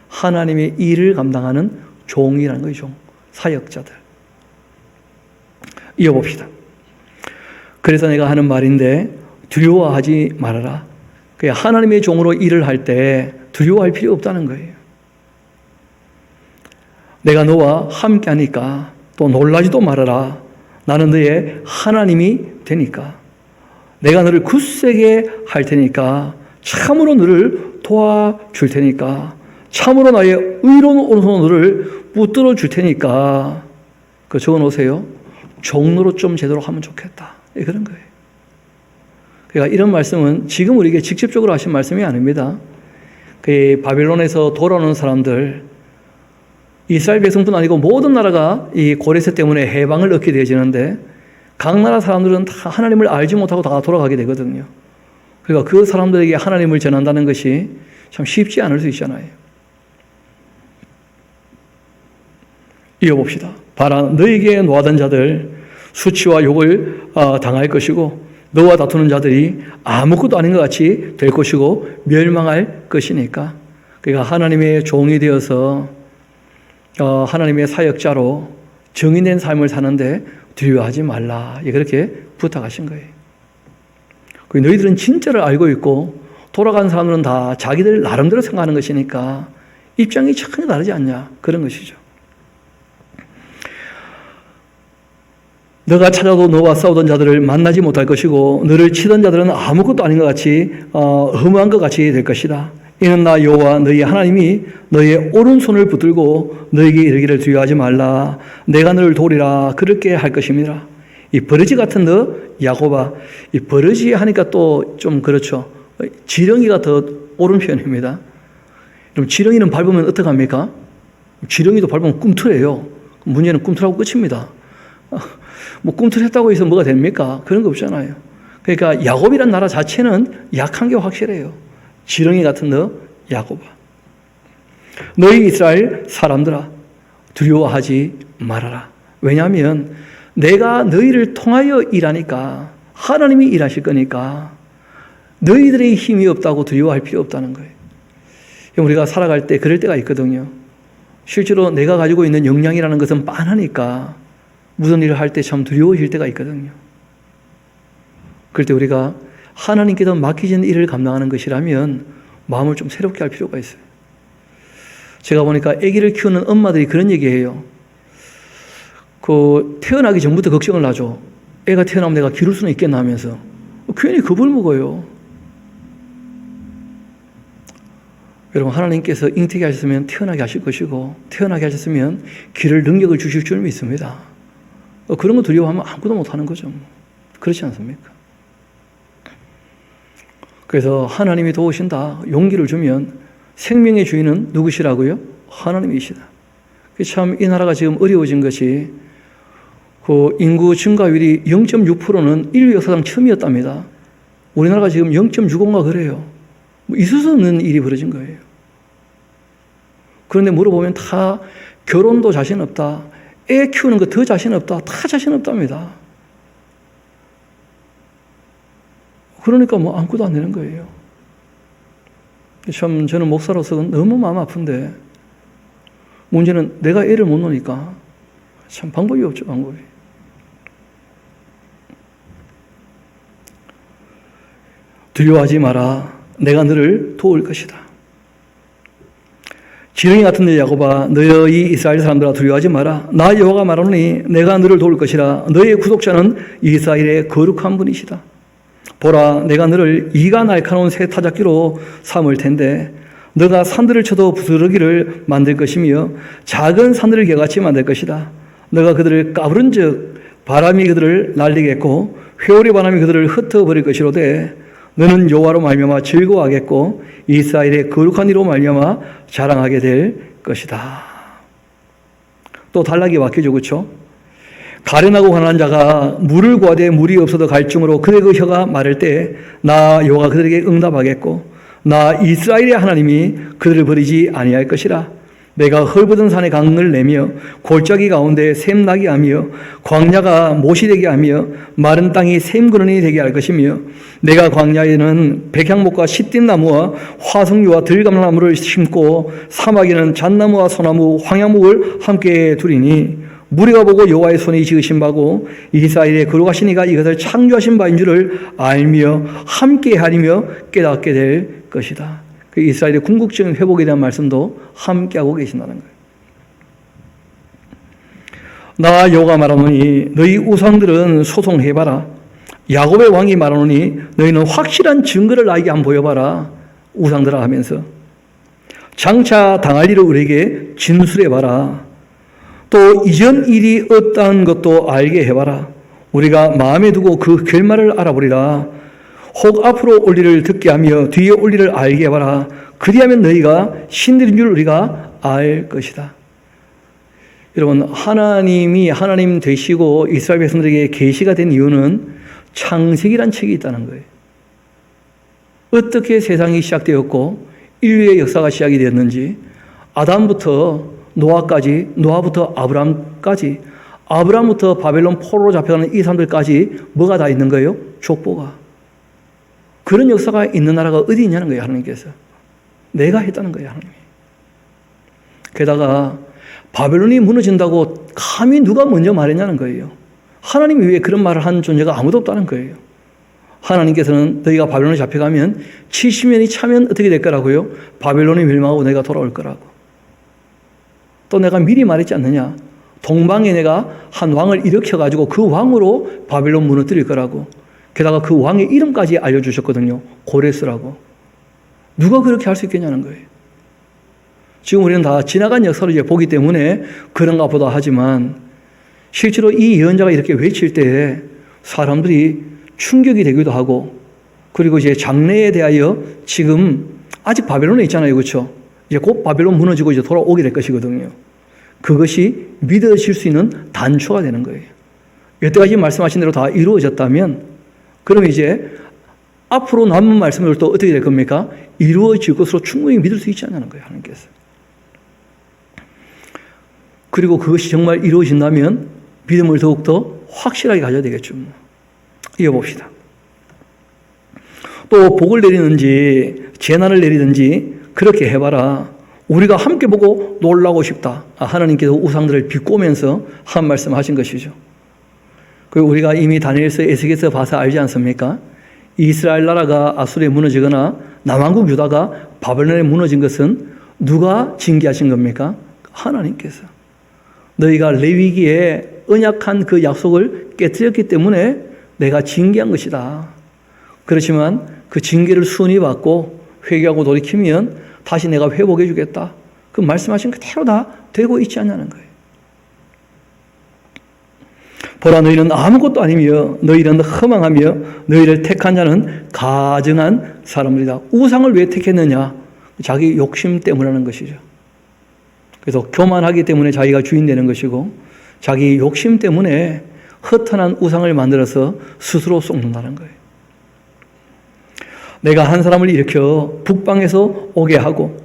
하나님의 일을 감당하는 종이라는 거예요. 종. 사역자들. 이어봅시다. 그래서 내가 하는 말인데 두려워하지 말아라. 하나님의 종으로 일을 할 때 두려워할 필요 없다는 거예요. 내가 너와 함께 하니까 또 놀라지도 말아라. 나는 너의 하나님이 되니까. 내가 너를 굳세게 할 테니까 참으로 너를 도와줄 테니까 참으로 나의 의로운 오른손으로 너를 붙들어 줄 테니까. 그 적어놓으세요. 종로로 좀 제대로 하면 좋겠다. 그런 거예요. 그러니까 이런 말씀은 지금 우리에게 직접적으로 하신 말씀이 아닙니다. 그 바벨론에서 돌아오는 사람들, 이스라엘 백성뿐 아니고 모든 나라가 이 고레세 때문에 해방을 얻게 되어지는데 각 나라 사람들은 다 하나님을 알지 못하고 다 돌아가게 되거든요. 그러니까 그 사람들에게 하나님을 전한다는 것이 참 쉽지 않을 수 있잖아요. 이어봅시다. 봐라, 너에게 노하던 자들 수치와 욕을 당할 것이고 너와 다투는 자들이 아무것도 아닌 것 같이 될 것이고 멸망할 것이니까. 그러니까 하나님의 종이 되어서 하나님의 사역자로 정의된 삶을 사는데 두려워하지 말라. 그렇게 부탁하신 거예요. 너희들은 진짜를 알고 있고 돌아간 사람들은 다 자기들 나름대로 생각하는 것이니까 입장이 전혀 다르지 않냐. 그런 것이죠. 너가 찾아도 너와 싸우던 자들을 만나지 못할 것이고 너를 치던 자들은 아무것도 아닌 것 같이 허무한 것 같이 될 것이다. 이는 나 여호와 너희 하나님이 너의 오른손을 붙들고 너에게 이르기를 두려워하지 말라. 내가 너를 도우리라. 그렇게 할 것입니다. 이 버러지 같은 너 야곱아. 이 버러지 하니까 또 좀 그렇죠. 지렁이가 더 옳은 표현입니다. 그럼 지렁이는 밟으면 어떡합니까? 지렁이도 밟으면 꿈틀해요. 문제는 꿈틀하고 끝입니다. 뭐 꿈틀했다고 해서 뭐가 됩니까? 그런 거 없잖아요. 그러니까 야곱이란 나라 자체는 약한 게 확실해요. 지렁이 같은 너 야곱아. 너희 이스라엘 사람들아 두려워하지 말아라. 왜냐하면 내가 너희를 통하여 일하니까 하나님이 일하실 거니까 너희들의 힘이 없다고 두려워할 필요 없다는 거예요. 우리가 살아갈 때 그럴 때가 있거든요. 실제로 내가 가지고 있는 역량이라는 것은 빤하니까 무슨 일을 할 때 참 두려워질 때가 있거든요. 그럴 때 우리가 하나님께서 맡기신 일을 감당하는 것이라면 마음을 좀 새롭게 할 필요가 있어요. 제가 보니까 아기를 키우는 엄마들이 그런 얘기해요. 태어나기 전부터 걱정을 하죠. 애가 태어나면 내가 기를 수는 있겠나 하면서 괜히 겁을 먹어요. 여러분, 하나님께서 잉태하게 하셨으면 태어나게 하실 것이고 태어나게 하셨으면 기를 능력을 주실 줄 믿습니다. 그런 거 두려워하면 아무것도 못하는 거죠. 그렇지 않습니까? 그래서 하나님이 도우신다, 용기를 주면 생명의 주인은 누구시라고요? 하나님이시다. 참 이 나라가 지금 어려워진 것이 인구 증가율이 0.6%는 인류 역사상 처음이었답니다. 우리나라가 지금 0.65가 그래요. 있을 수 없는 일이 벌어진 거예요. 그런데 물어보면 다 결혼도 자신 없다. 애 키우는 거 더 자신 없다. 다 자신 없답니다. 그러니까 아무것도 안 되는 거예요. 참 저는 목사로서 너무 마음 아픈데 문제는 내가 애를 못 놓으니까 참 방법이 없죠. 방법이. 두려워하지 마라. 내가 너를 도울 것이다. 지렁이 같은 너 야곱아, 너희 이스라엘 사람들아 두려워하지 마라. 나 여호와가 말하노니 내가 너를 도울 것이라. 너의 구속자는 이스라엘의 거룩한 분이시다. 보라, 내가 너를 이가 날카로운 새 타작기로 삼을 텐데 너가 산들을 쳐도 부스러기를 만들 것이며 작은 산들을 개같이 만들 것이다. 너가 그들을 까부른즉 바람이 그들을 날리겠고 회오리 바람이 그들을 흩어버릴 것이로되 너는 여호와로 말미암아 즐거워하겠고 이스라엘의 거룩한 이로 말미암아 자랑하게 될 것이다. 또 단락이 바뀌죠, 그렇죠? 가련하고 가난한 자가 물을 구하되 물이 없어도 갈증으로 그의 그 혀가 마를 때 나 여호와가 그들에게 응답하겠고 나 이스라엘의 하나님이 그들을 버리지 아니할 것이라. 내가 헐벗은 산에 강을 내며 골짜기 가운데 샘나게 하며 광야가 못이 되게 하며 마른 땅이 샘그러니 되게 할 것이며 내가 광야에는 백향목과 시띠나무와 화석류와 들감나무를 심고 사막에는 잣나무와 소나무 황야목을 함께 두리니 무리가 보고 여호와의 손이 지으신 바고 이스라엘의 거룩하신 이가 이것을 창조하신 바인 줄을 알며 함께 하리며 깨닫게 될 것이다. 그 이스라엘의 궁극적인 회복에 대한 말씀도 함께하고 계신다는 거예요. 나 여호와가 말하노니 너희 우상들은 소송해봐라. 야곱의 왕이 말하노니 너희는 확실한 증거를 나에게 한번 보여봐라. 우상들아 하면서 장차 당할 일을 우리에게 진술해봐라. 또 이전 일이 어떠한 것도 알게 해봐라. 우리가 마음에 두고 그 결말을 알아보리라. 혹 앞으로 올 일을 듣게 하며 뒤에 올 일을 알게 해봐라. 그리하면 너희가 신들인 줄 우리가 알 것이다. 여러분, 하나님이 하나님 되시고 이스라엘 백성들에게 계시가 된 이유는 창세기란 책이 있다는 거예요. 어떻게 세상이 시작되었고 인류의 역사가 시작이 되었는지, 아담부터 노아까지, 노아부터 아브라함까지, 아브라함부터 바벨론 포로로 잡혀가는 이 사람들까지 뭐가 다 있는 거예요? 족보가. 그런 역사가 있는 나라가 어디 있냐는 거예요, 하나님께서. 내가 했다는 거예요, 하나님이. 게다가 바벨론이 무너진다고 감히 누가 먼저 말했냐는 거예요. 하나님 이외에 그런 말을 한 존재가 아무도 없다는 거예요. 하나님께서는 너희가 바벨론에 잡혀가면 70년이 차면 어떻게 될 거라고요? 바벨론이 멸망하고 너희가 돌아올 거라고. 또 내가 미리 말했지 않느냐? 동방에 내가 한 왕을 일으켜가지고 그 왕으로 바벨론 무너뜨릴 거라고. 게다가 그 왕의 이름까지 알려주셨거든요. 고레스라고. 누가 그렇게 할 수 있겠냐는 거예요. 지금 우리는 다 지나간 역사를 이제 보기 때문에 그런가 보다 하지만 실제로 이 예언자가 이렇게 외칠 때 사람들이 충격이 되기도 하고, 그리고 이제 장래에 대하여 지금 아직 바벨론에 있잖아요. 그렇죠? 이제 곧 바벨론 무너지고 이제 돌아오게 될 것이거든요. 그것이 믿어질 수 있는 단초가 되는 거예요. 여태까지 말씀하신 대로 다 이루어졌다면 그럼 이제 앞으로 남은 말씀을 또 어떻게 될 겁니까? 이루어질 것으로 충분히 믿을 수 있지 않냐는 거예요, 하나님께서. 그리고 그것이 정말 이루어진다면 믿음을 더욱더 확실하게 가져야 되겠죠. 이어봅시다. 또 복을 내리는지 재난을 내리든지 그렇게 해봐라. 우리가 함께 보고 놀라고 싶다. 하나님께서 우상들을 비꼬면서 한 말씀 하신 것이죠. 그리고 우리가 이미 다니엘서 에스겔서 봐서 알지 않습니까? 이스라엘 나라가 아수르에 무너지거나 남왕국 유다가 바벨론에 무너진 것은 누가 징계하신 겁니까? 하나님께서. 너희가 레위기에 언약한 그 약속을 깨뜨렸기 때문에 내가 징계한 것이다. 그렇지만 그 징계를 순히 받고 회개하고 돌이키면 다시 내가 회복해 주겠다. 그 말씀하신 그대로 다 되고 있지 않냐는 거예요. 보라, 너희는 아무것도 아니며 너희는 허망하며 너희를 택한 자는 가증한 사람들이다. 우상을 왜 택했느냐? 자기 욕심 때문에 하는 것이죠. 그래서 교만하기 때문에 자기가 주인 되는 것이고, 자기 욕심 때문에 허탄한 우상을 만들어서 스스로 쏟는다는 거예요. 내가 한 사람을 일으켜 북방에서 오게 하고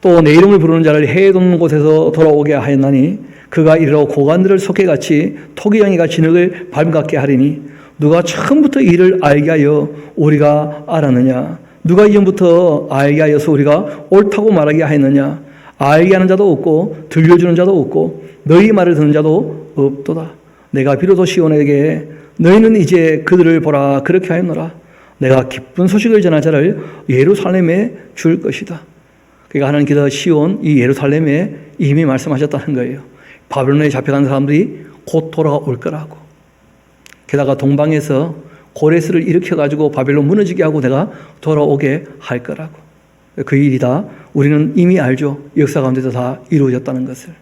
또 내 이름을 부르는 자를 해에 돕는 곳에서 돌아오게 하였나니 그가 이르러 고관들을 속해같이 토기양이가 진흙을 밟같게 하리니 누가 처음부터 이를 알게 하여 우리가 알았느냐? 누가 이전부터 알게 하여서 우리가 옳다고 말하게 하였느냐? 알게 하는 자도 없고 들려주는 자도 없고 너희 말을 듣는 자도 없도다. 내가 비로소 시온에게 너희는 이제 그들을 보라 그렇게 하였노라. 내가 기쁜 소식을 전할 자를 예루살렘에 줄 것이다. 그러니까 하나님께서 시온 이 예루살렘에 이미 말씀하셨다는 거예요. 바벨론에 잡혀간 사람들이 곧 돌아올 거라고. 게다가 동방에서 고레스를 일으켜가지고 바벨론 무너지게 하고 내가 돌아오게 할 거라고. 그 일이 다 우리는 이미 알죠. 역사 가운데서 다 이루어졌다는 것을.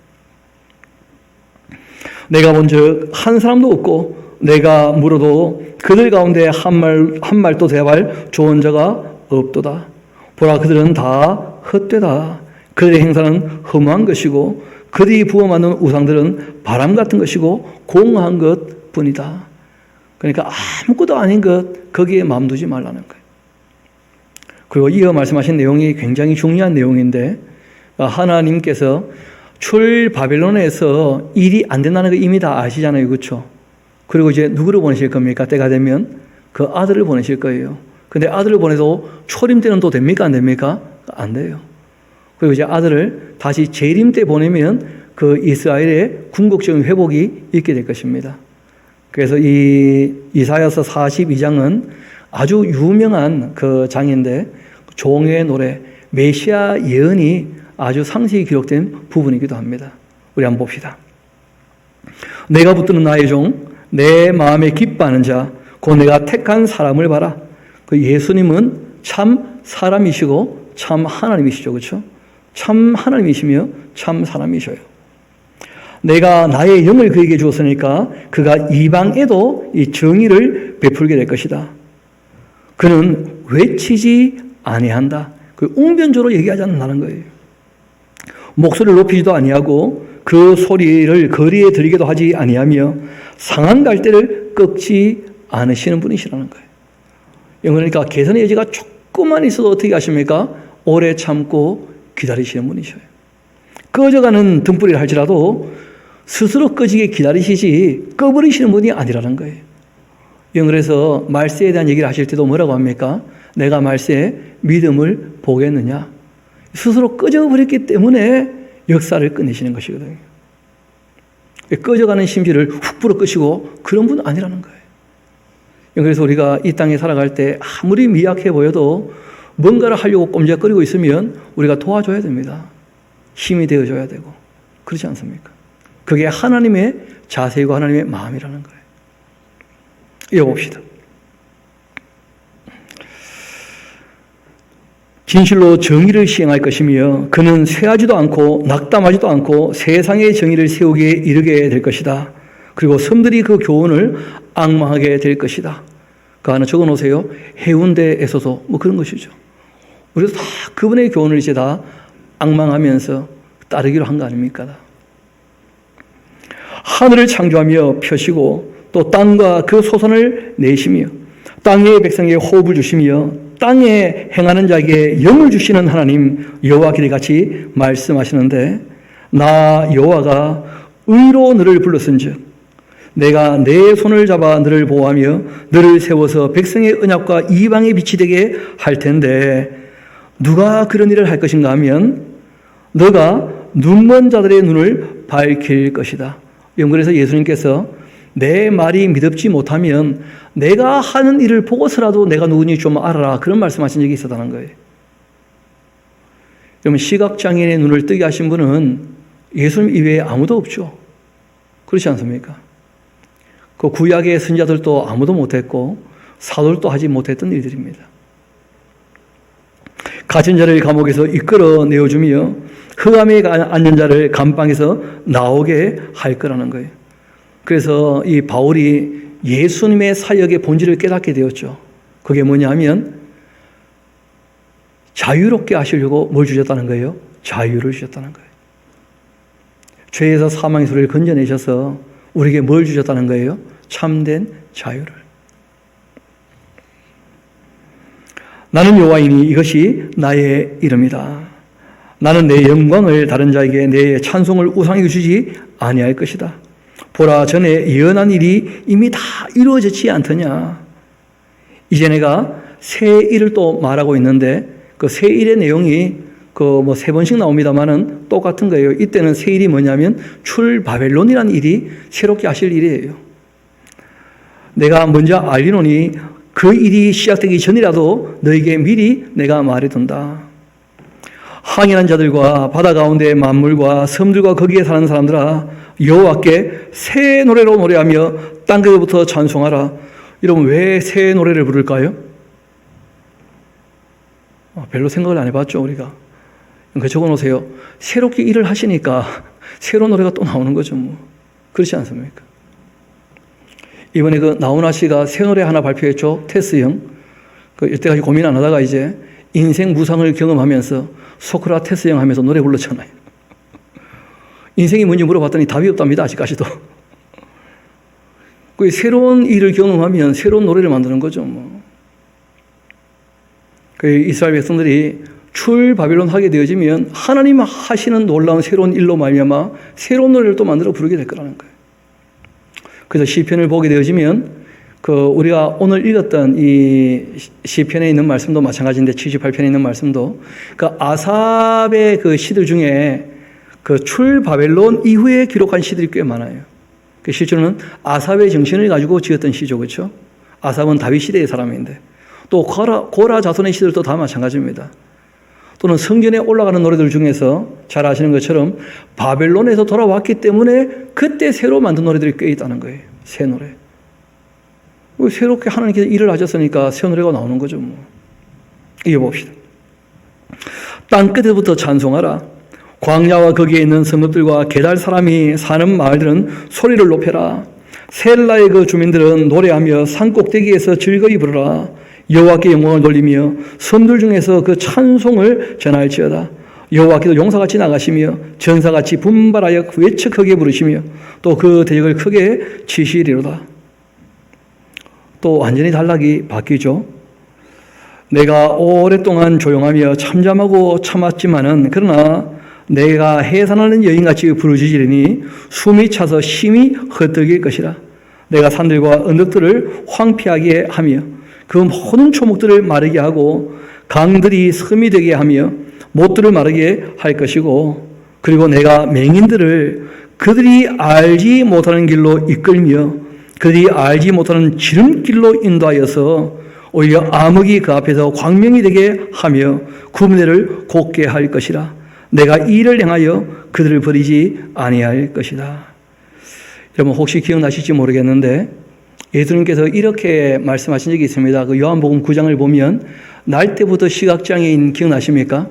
내가 본즉 한 사람도 없고 내가 물어도 그들 가운데 한 말도 대할 좋은 자가 없도다. 보라, 그들은 다 헛되다. 그들의 행사는 허무한 것이고 그들이 부어만든 우상들은 바람 같은 것이고 공허한 것 뿐이다. 그러니까 아무것도 아닌 것, 거기에 마음 두지 말라는 거예요. 그리고 이어 말씀하신 내용이 굉장히 중요한 내용인데, 하나님께서 출 바벨론에서 일이 안 된다는 거 이미 다 아시잖아요. 그렇죠? 그리고 이제 누구를 보내실 겁니까? 때가 되면 그 아들을 보내실 거예요. 근데 아들을 보내도 초림 때는 또 됩니까? 안 됩니까? 안 돼요. 그리고 이제 아들을 다시 재림 때 보내면 그 이스라엘의 궁극적인 회복이 있게 될 것입니다. 그래서 이 이사야서 42장은 아주 유명한 그 장인데, 종의 노래, 메시아 예언이 아주 상세히 기록된 부분이기도 합니다. 우리 한번 봅시다. 내가 붙드는 나의 종, 내 마음에 기뻐하는 자, 곧 내가 택한 사람을 봐라. 그 예수님은 참 사람이시고 참 하나님이시죠. 그렇죠? 참 하나님이시며 참 사람이셔요. 내가 나의 영을 그에게 주었으니까 그가 이방에도 이 정의를 베풀게 될 것이다. 그는 외치지 아니한다. 그 웅변조로 얘기하지 않는다는 거예요. 목소리를 높이지도 아니하고 그 소리를 거리에 들리게도 하지 아니하며 상한 갈대를 꺾지 않으시는 분이시라는 거예요. 그러니까 개선의 여지가 조금만 있어도 어떻게 하십니까? 오래 참고 기다리시는 분이셔요. 꺼져가는 등불이라 할지라도 스스로 꺼지게 기다리시지 꺼버리시는 분이 아니라는 거예요. 그래서 말세에 대한 얘기를 하실 때도 뭐라고 합니까? 내가 말세에 믿음을 보겠느냐? 스스로 꺼져버렸기 때문에 역사를 끝내시는 것이거든요. 꺼져가는 심지를 훅 불어 끄시고 그런 분 아니라는 거예요. 그래서 우리가 이 땅에 살아갈 때 아무리 미약해 보여도 뭔가를 하려고 꼼짝거리고 있으면 우리가 도와줘야 됩니다. 힘이 되어줘야 되고. 그렇지 않습니까? 그게 하나님의 자세이고 하나님의 마음이라는 거예요. 이어봅시다. 진실로 정의를 시행할 것이며 그는 쇠하지도 않고 낙담하지도 않고 세상의 정의를 세우기에 이르게 될 것이다. 그리고 섬들이 그 교훈을 앙망하게 될 것이다. 그 하나 적어놓으세요. 해운대에서도 뭐 그런 것이죠. 우리도 다 그분의 교훈을 이제 다 앙망하면서 따르기로 한 거 아닙니까? 하늘을 창조하며 펴시고 또 땅과 그 소산을 내시며 땅의 백성에게 호흡을 주시며 땅에 행하는 자에게 영을 주시는 하나님 여호와께 같이 말씀하시는데, 나 여호와가 의로 너를 불렀은즉 내가 내 손을 잡아 너를 보호하며 너를 세워서 백성의 언약과 이방의 빛이 되게 할 텐데 누가 그런 일을 할 것인가 하면 너가 눈먼 자들의 눈을 밝힐 것이다. 그래서 예수님께서 내 말이 믿음지 못하면 내가 하는 일을 보고서라도 내가 누구니 좀 알아라, 그런 말씀하신 적이 있었다는 거예요. 여러분, 시각장애인의 눈을 뜨게 하신 분은 예수님 이외에 아무도 없죠. 그렇지 않습니까? 그 구약의 선자들도 아무도 못했고 사도들도 하지 못했던 일들입니다. 갇힌 자를 감옥에서 이끌어 내어주며 흑암에 앉은 자를 감방에서 나오게 할 거라는 거예요. 그래서 이 바울이 예수님의 사역의 본질을 깨닫게 되었죠. 그게 뭐냐면 자유롭게 하시려고 뭘 주셨다는 거예요? 자유를 주셨다는 거예요. 죄에서 사망의 소리를 건져내셔서 우리에게 뭘 주셨다는 거예요? 참된 자유를. 나는 여호와이니 이것이 나의 이름이다. 나는 내 영광을 다른 자에게 내 찬송을 우상에게 주지 아니할 것이다. 보라, 전에 예언한 일이 이미 다 이루어졌지 않더냐. 이제 내가 새 일을 또 말하고 있는데 그 새 일의 내용이 그 뭐 3번씩 나옵니다만은 똑같은 거예요. 이때는 새 일이 뭐냐면 출 바벨론이라는 일이 새롭게 하실 일이에요. 내가 먼저 알리노니 그 일이 시작되기 전이라도 너에게 미리 내가 말해둔다. 항해한 자들과 바다 가운데 만물과 섬들과 거기에 사는 사람들아, 여호와께 새 노래로 노래하며 땅끝부터 찬송하라. 여러분, 왜 새 노래를 부를까요? 별로 생각을 안 해봤죠, 우리가. 적어놓으세요. 새롭게 일을 하시니까 새로운 노래가 또 나오는 거죠, 뭐. 그렇지 않습니까? 이번에 그 나훈아 씨가 새 노래 하나 발표했죠. 테스형. 이때까지 고민 안 하다가 이제 인생 무상을 경험하면서 소크라테스형 하면서 노래 불렀잖아요. 인생이 뭔지 물어봤더니 답이 없답니다. 아직까지도. 그 새로운 일을 경험하면 새로운 노래를 만드는 거죠. 뭐. 그 이스라엘 백성들이 출 바빌론 하게 되어지면 하나님 하시는 놀라운 새로운 일로 말미암아 새로운 노래를 또 만들어 부르게 될 거라는 거예요. 그래서 시편을 보게 되어지면 우리가 오늘 읽었던 이 시편에 있는 말씀도 마찬가지인데 78편에 있는 말씀도 아삽의 그 시들 중에 출 바벨론 이후에 기록한 시들이 꽤 많아요. 실제로는 아삽의 정신을 가지고 지었던 시죠. 그렇죠? 아삽은 다윗 시대의 사람인데 또 고라 자손의 시들도 다 마찬가지입니다. 또는 성전에 올라가는 노래들 중에서 잘 아시는 것처럼 바벨론에서 돌아왔기 때문에 그때 새로 만든 노래들이 꽤 있다는 거예요. 새 노래. 새롭게 하나님께서 일을 하셨으니까 새 노래가 나오는 거죠. 뭐. 이어봅시다. 땅 끝에부터 찬송하라. 광야와 거기에 있는 성읍들과 게달 사람이 사는 마을들은 소리를 높여라. 셀라의 그 주민들은 노래하며 산 꼭대기에서 즐거이 부르라. 여호와께 영광을 돌리며 섬들 중에서 그 찬송을 전할지어다. 여호와께서 용사같이 나가시며 전사같이 분발하여 외쳐 크게 부르시며 또 그 대적을 크게 치시리로다. 또 완전히 단락이 바뀌죠. 내가 오랫동안 조용하며 참잠하고 참았지만은 그러나 내가 해산하는 여인같이 부르짖으리니 숨이 차서 심히 헛들길 것이라. 내가 산들과 언덕들을 황폐하게 하며 그 모든 초목들을 마르게 하고 강들이 섬이 되게 하며 못들을 마르게 할 것이고 그리고 내가 맹인들을 그들이 알지 못하는 길로 이끌며 그들이 알지 못하는 지름길로 인도하여서 오히려 암흑이 그 앞에서 광명이 되게 하며 구문회를 곱게 할 것이라. 내가 이를 행하여 그들을 버리지 아니할 것이다. 여러분 혹시 기억나실지 모르겠는데 예수님께서 이렇게 말씀하신 적이 있습니다. 그 요한복음 9장을 보면 날 때부터 시각장애인 기억나십니까?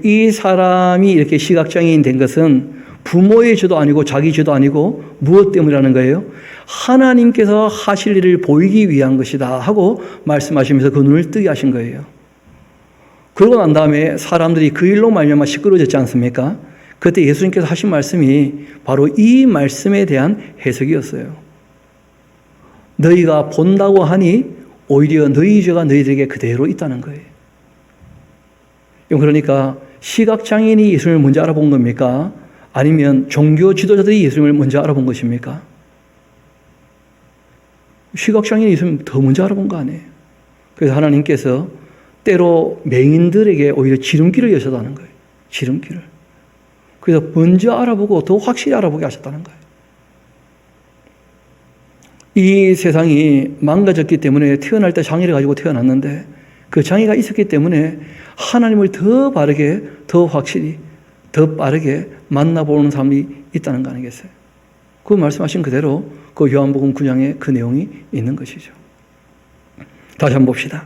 이 사람이 이렇게 시각장애인 된 것은 부모의 죄도 아니고 자기 죄도 아니고 무엇 때문이라는 거예요? 하나님께서 하실 일을 보이기 위한 것이다 하고 말씀하시면서 그 눈을 뜨게 하신 거예요. 그러고 난 다음에 사람들이 그 일로 말미암아 시끄러워졌지 않습니까? 그때 예수님께서 하신 말씀이 바로 이 말씀에 대한 해석이었어요. 너희가 본다고 하니 오히려 너희 죄가 너희들에게 그대로 있다는 거예요. 그러니까 시각장애인이 예수님을 먼저 알아본 겁니까? 아니면 종교 지도자들이 예수님을 먼저 알아본 것입니까? 시각장애인이 예수님을 더 먼저 알아본 거 아니에요. 그래서 하나님께서 때로 맹인들에게 오히려 지름길을 여셨다는 거예요. 지름길을. 그래서 먼저 알아보고 더 확실히 알아보게 하셨다는 거예요. 이 세상이 망가졌기 때문에 태어날 때 장애를 가지고 태어났는데 그 장애가 있었기 때문에 하나님을 더 바르게, 더 확실히, 더 빠르게 만나보는 사람이 있다는 거 아니겠어요? 그 말씀하신 그대로 그 요한복음 9장에 그 내용이 있는 것이죠. 다시 한번 봅시다.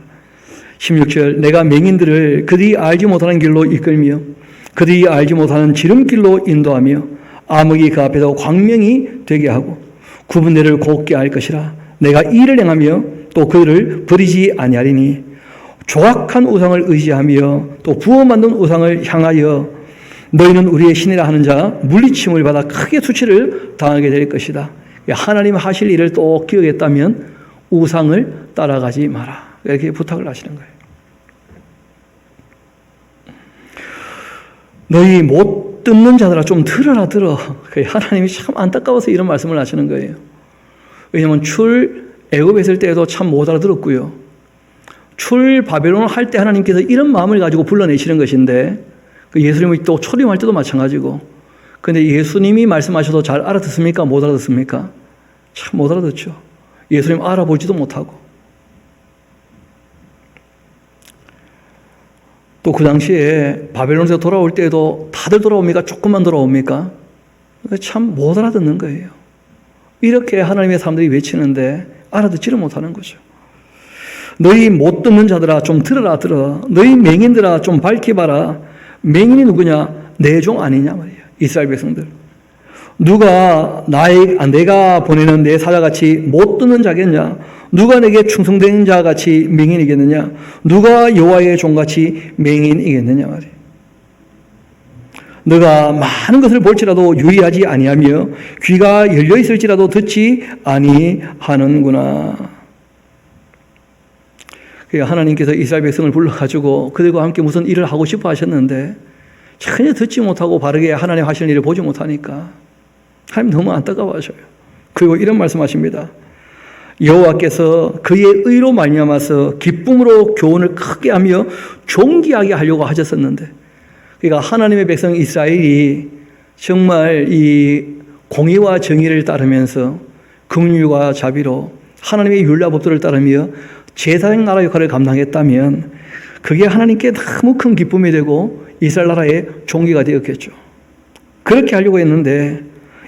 16절 내가 맹인들을 그들이 알지 못하는 길로 이끌며 그들이 알지 못하는 지름길로 인도하며 암흑이 그 앞에서 광명이 되게 하고 구분대를 곱게 할 것이라. 내가 이를 행하며 또 그들을 버리지 아니하리니 조악한 우상을 의지하며 또 부어 만든 우상을 향하여 너희는 우리의 신이라 하는 자 물리침을 받아 크게 수치를 당하게 될 것이다. 하나님 하실 일을 또 기억했다면 우상을 따라가지 마라. 이렇게 부탁을 하시는 거예요. 너희 못 듣는 자들아 좀 들어라 들어. 하나님이 참 안타까워서 이런 말씀을 하시는 거예요. 왜냐하면 애굽에 있을 때에도 참 못 알아들었고요. 바벨론을 할 때 하나님께서 이런 마음을 가지고 불러내시는 것인데 예수님이 또 초림할 때도 마찬가지고 그런데 예수님이 말씀하셔도 잘 알아듣습니까? 못 알아듣습니까? 참 못 알아듣죠. 예수님 알아보지도 못하고 또 그 당시에 바벨론에서 돌아올 때에도 다들 돌아옵니까? 조금만 돌아옵니까? 참 못 알아듣는 거예요. 이렇게 하나님의 사람들이 외치는데 알아듣지를 못하는 거죠. 너희 못 듣는 자들아 좀 들어라 들어. 너희 맹인들아 좀 밝히 봐라. 맹인이 누구냐? 내 종 아니냐 말이에요. 이스라엘 백성들. 누가 내가 보내는 내 사자같이 못 듣는 자겠냐? 누가 내게 충성된 자같이 맹인이겠느냐? 누가 여호와의 종같이 맹인이겠느냐 말이에요. 너가 많은 것을 볼지라도 유의하지 아니하며 귀가 열려 있을지라도 듣지 아니하는구나. 하나님께서 이스라엘 백성을 불러가지고 그들과 함께 무슨 일을 하고 싶어 하셨는데 전혀 듣지 못하고 바르게 하나님 하시는 일을 보지 못하니까 하나님 너무 안타까워하셔요. 그리고 이런 말씀하십니다. 여호와께서 그의 의로 말미암아서 기쁨으로 교훈을 크게 하며 존귀하게 하려고 하셨었는데, 그러니까 하나님의 백성 이스라엘이 정말 이 공의와 정의를 따르면서 긍휼과 자비로 하나님의 율례와 법도를 따르며 제사장 나라 역할을 감당했다면 그게 하나님께 너무 큰 기쁨이 되고 이스라엘 나라의 존귀가 되었겠죠. 그렇게 하려고 했는데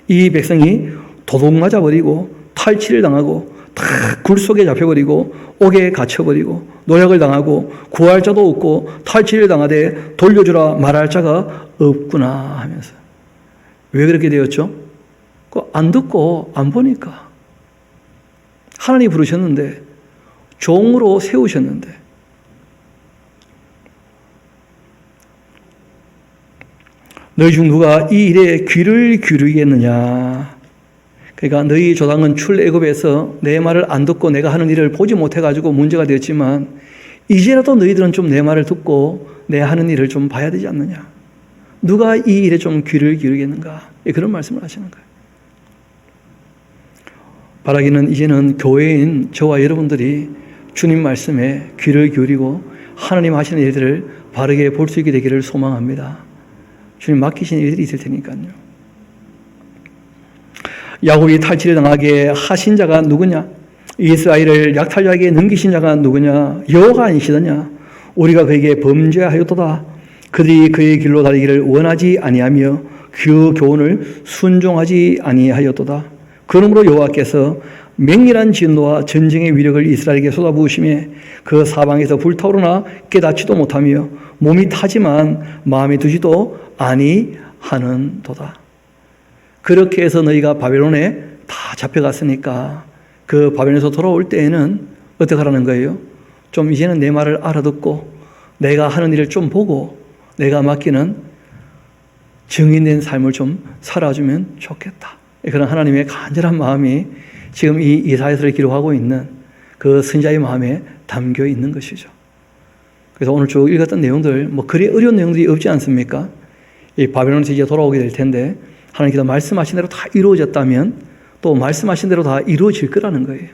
이 백성이 도둑 맞아버리고 탈취를 당하고 다 굴 속에 잡혀버리고 옥에 갇혀버리고 노역을 당하고 구할 자도 없고 탈취를 당하되 돌려주라 말할 자가 없구나 하면서. 왜 그렇게 되었죠? 안 듣고 안 보니까. 하나님이 부르셨는데 종으로 세우셨는데 너희 중 누가 이 일에 귀를 기울이겠느냐. 그러니까 너희 조상은 출애굽에서 내 말을 안 듣고 내가 하는 일을 보지 못해가지고 문제가 되었지만 이제라도 너희들은 좀 내 말을 듣고 내 하는 일을 좀 봐야 되지 않느냐. 누가 이 일에 좀 귀를 기울이겠는가. 그런 말씀을 하시는 거예요. 바라기는 이제는 교회인 저와 여러분들이 주님 말씀에 귀를 기울이고 하나님 하시는 일들을 바르게 볼 수 있게 되기를 소망합니다. 주님 맡기신 일들이 있을 테니까요. 야곱이 탈취를 당하게 하신 자가 누구냐? 이스라엘을 약탈자에게 넘기신 자가 누구냐? 여호와가 아니시더냐? 우리가 그에게 범죄하였도다. 그들이 그의 길로 다니기를 원하지 아니하며 그 교훈을 순종하지 아니하였도다. 그러므로 여호와께서 맹렬한 진노와 전쟁의 위력을 이스라엘에게 쏟아부으시며 그 사방에서 불타오르나 깨닫지도 못하며 몸이 타지만 마음에 두지도 아니하는도다. 그렇게 해서 너희가 바벨론에 다 잡혀갔으니까 그 바벨론에서 돌아올 때에는 어떻게 하라는 거예요? 좀 이제는 내 말을 알아듣고 내가 하는 일을 좀 보고 내가 맡기는 증인된 삶을 좀 살아주면 좋겠다. 그런 하나님의 간절한 마음이 지금 이 이사야서를 기록하고 있는 그 선지자의 마음에 담겨 있는 것이죠. 그래서 오늘 쭉 읽었던 내용들, 그리 어려운 내용들이 없지 않습니까? 이 바벨론에서 이제 돌아오게 될 텐데 하나님께서 말씀하신 대로 다 이루어졌다면 또 말씀하신 대로 다 이루어질 거라는 거예요.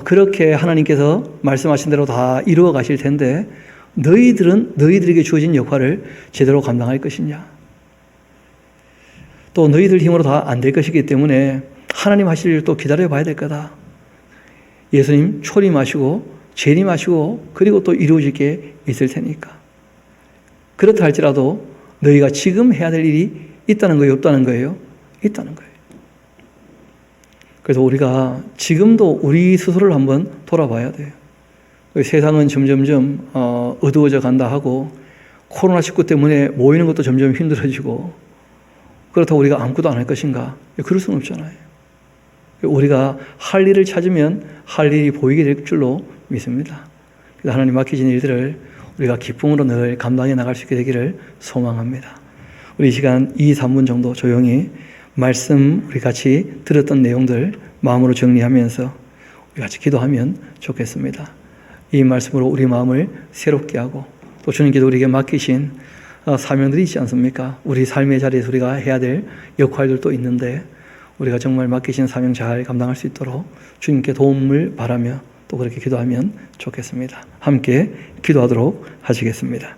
그렇게 하나님께서 말씀하신 대로 다 이루어 가실 텐데 너희들은 너희들에게 주어진 역할을 제대로 감당할 것이냐. 또 너희들 힘으로 다 안 될 것이기 때문에 하나님 하실 일을 또 기다려 봐야 될 거다. 예수님 초림하시고 재림하시고 그리고 또 이루어질 게 있을 테니까. 그렇다 할지라도 너희가 지금 해야 될 일이 있다는 거예요? 없다는 거예요? 있다는 거예요. 그래서 우리가 지금도 우리 스스로를 한번 돌아봐야 돼요. 세상은 점점점 어두워져 간다 하고 코로나19 때문에 모이는 것도 점점 힘들어지고 그렇다고 우리가 아무것도 안 할 것인가? 그럴 수는 없잖아요. 우리가 할 일을 찾으면 할 일이 보이게 될 줄로 믿습니다. 그래서 하나님 맡기신 일들을 우리가 기쁨으로 늘 감당해 나갈 수 있게 되기를 소망합니다. 우리 이 시간 2, 3분 정도 조용히 말씀 우리 같이 들었던 내용들 마음으로 정리하면서 우리 같이 기도하면 좋겠습니다. 이 말씀으로 우리 마음을 새롭게 하고 또 주님께서 우리에게 맡기신 사명들이 있지 않습니까? 우리 삶의 자리에서 우리가 해야 될 역할들도 있는데 우리가 정말 맡기신 사명 잘 감당할 수 있도록 주님께 도움을 바라며 또 그렇게 기도하면 좋겠습니다. 함께 기도하도록 하시겠습니다.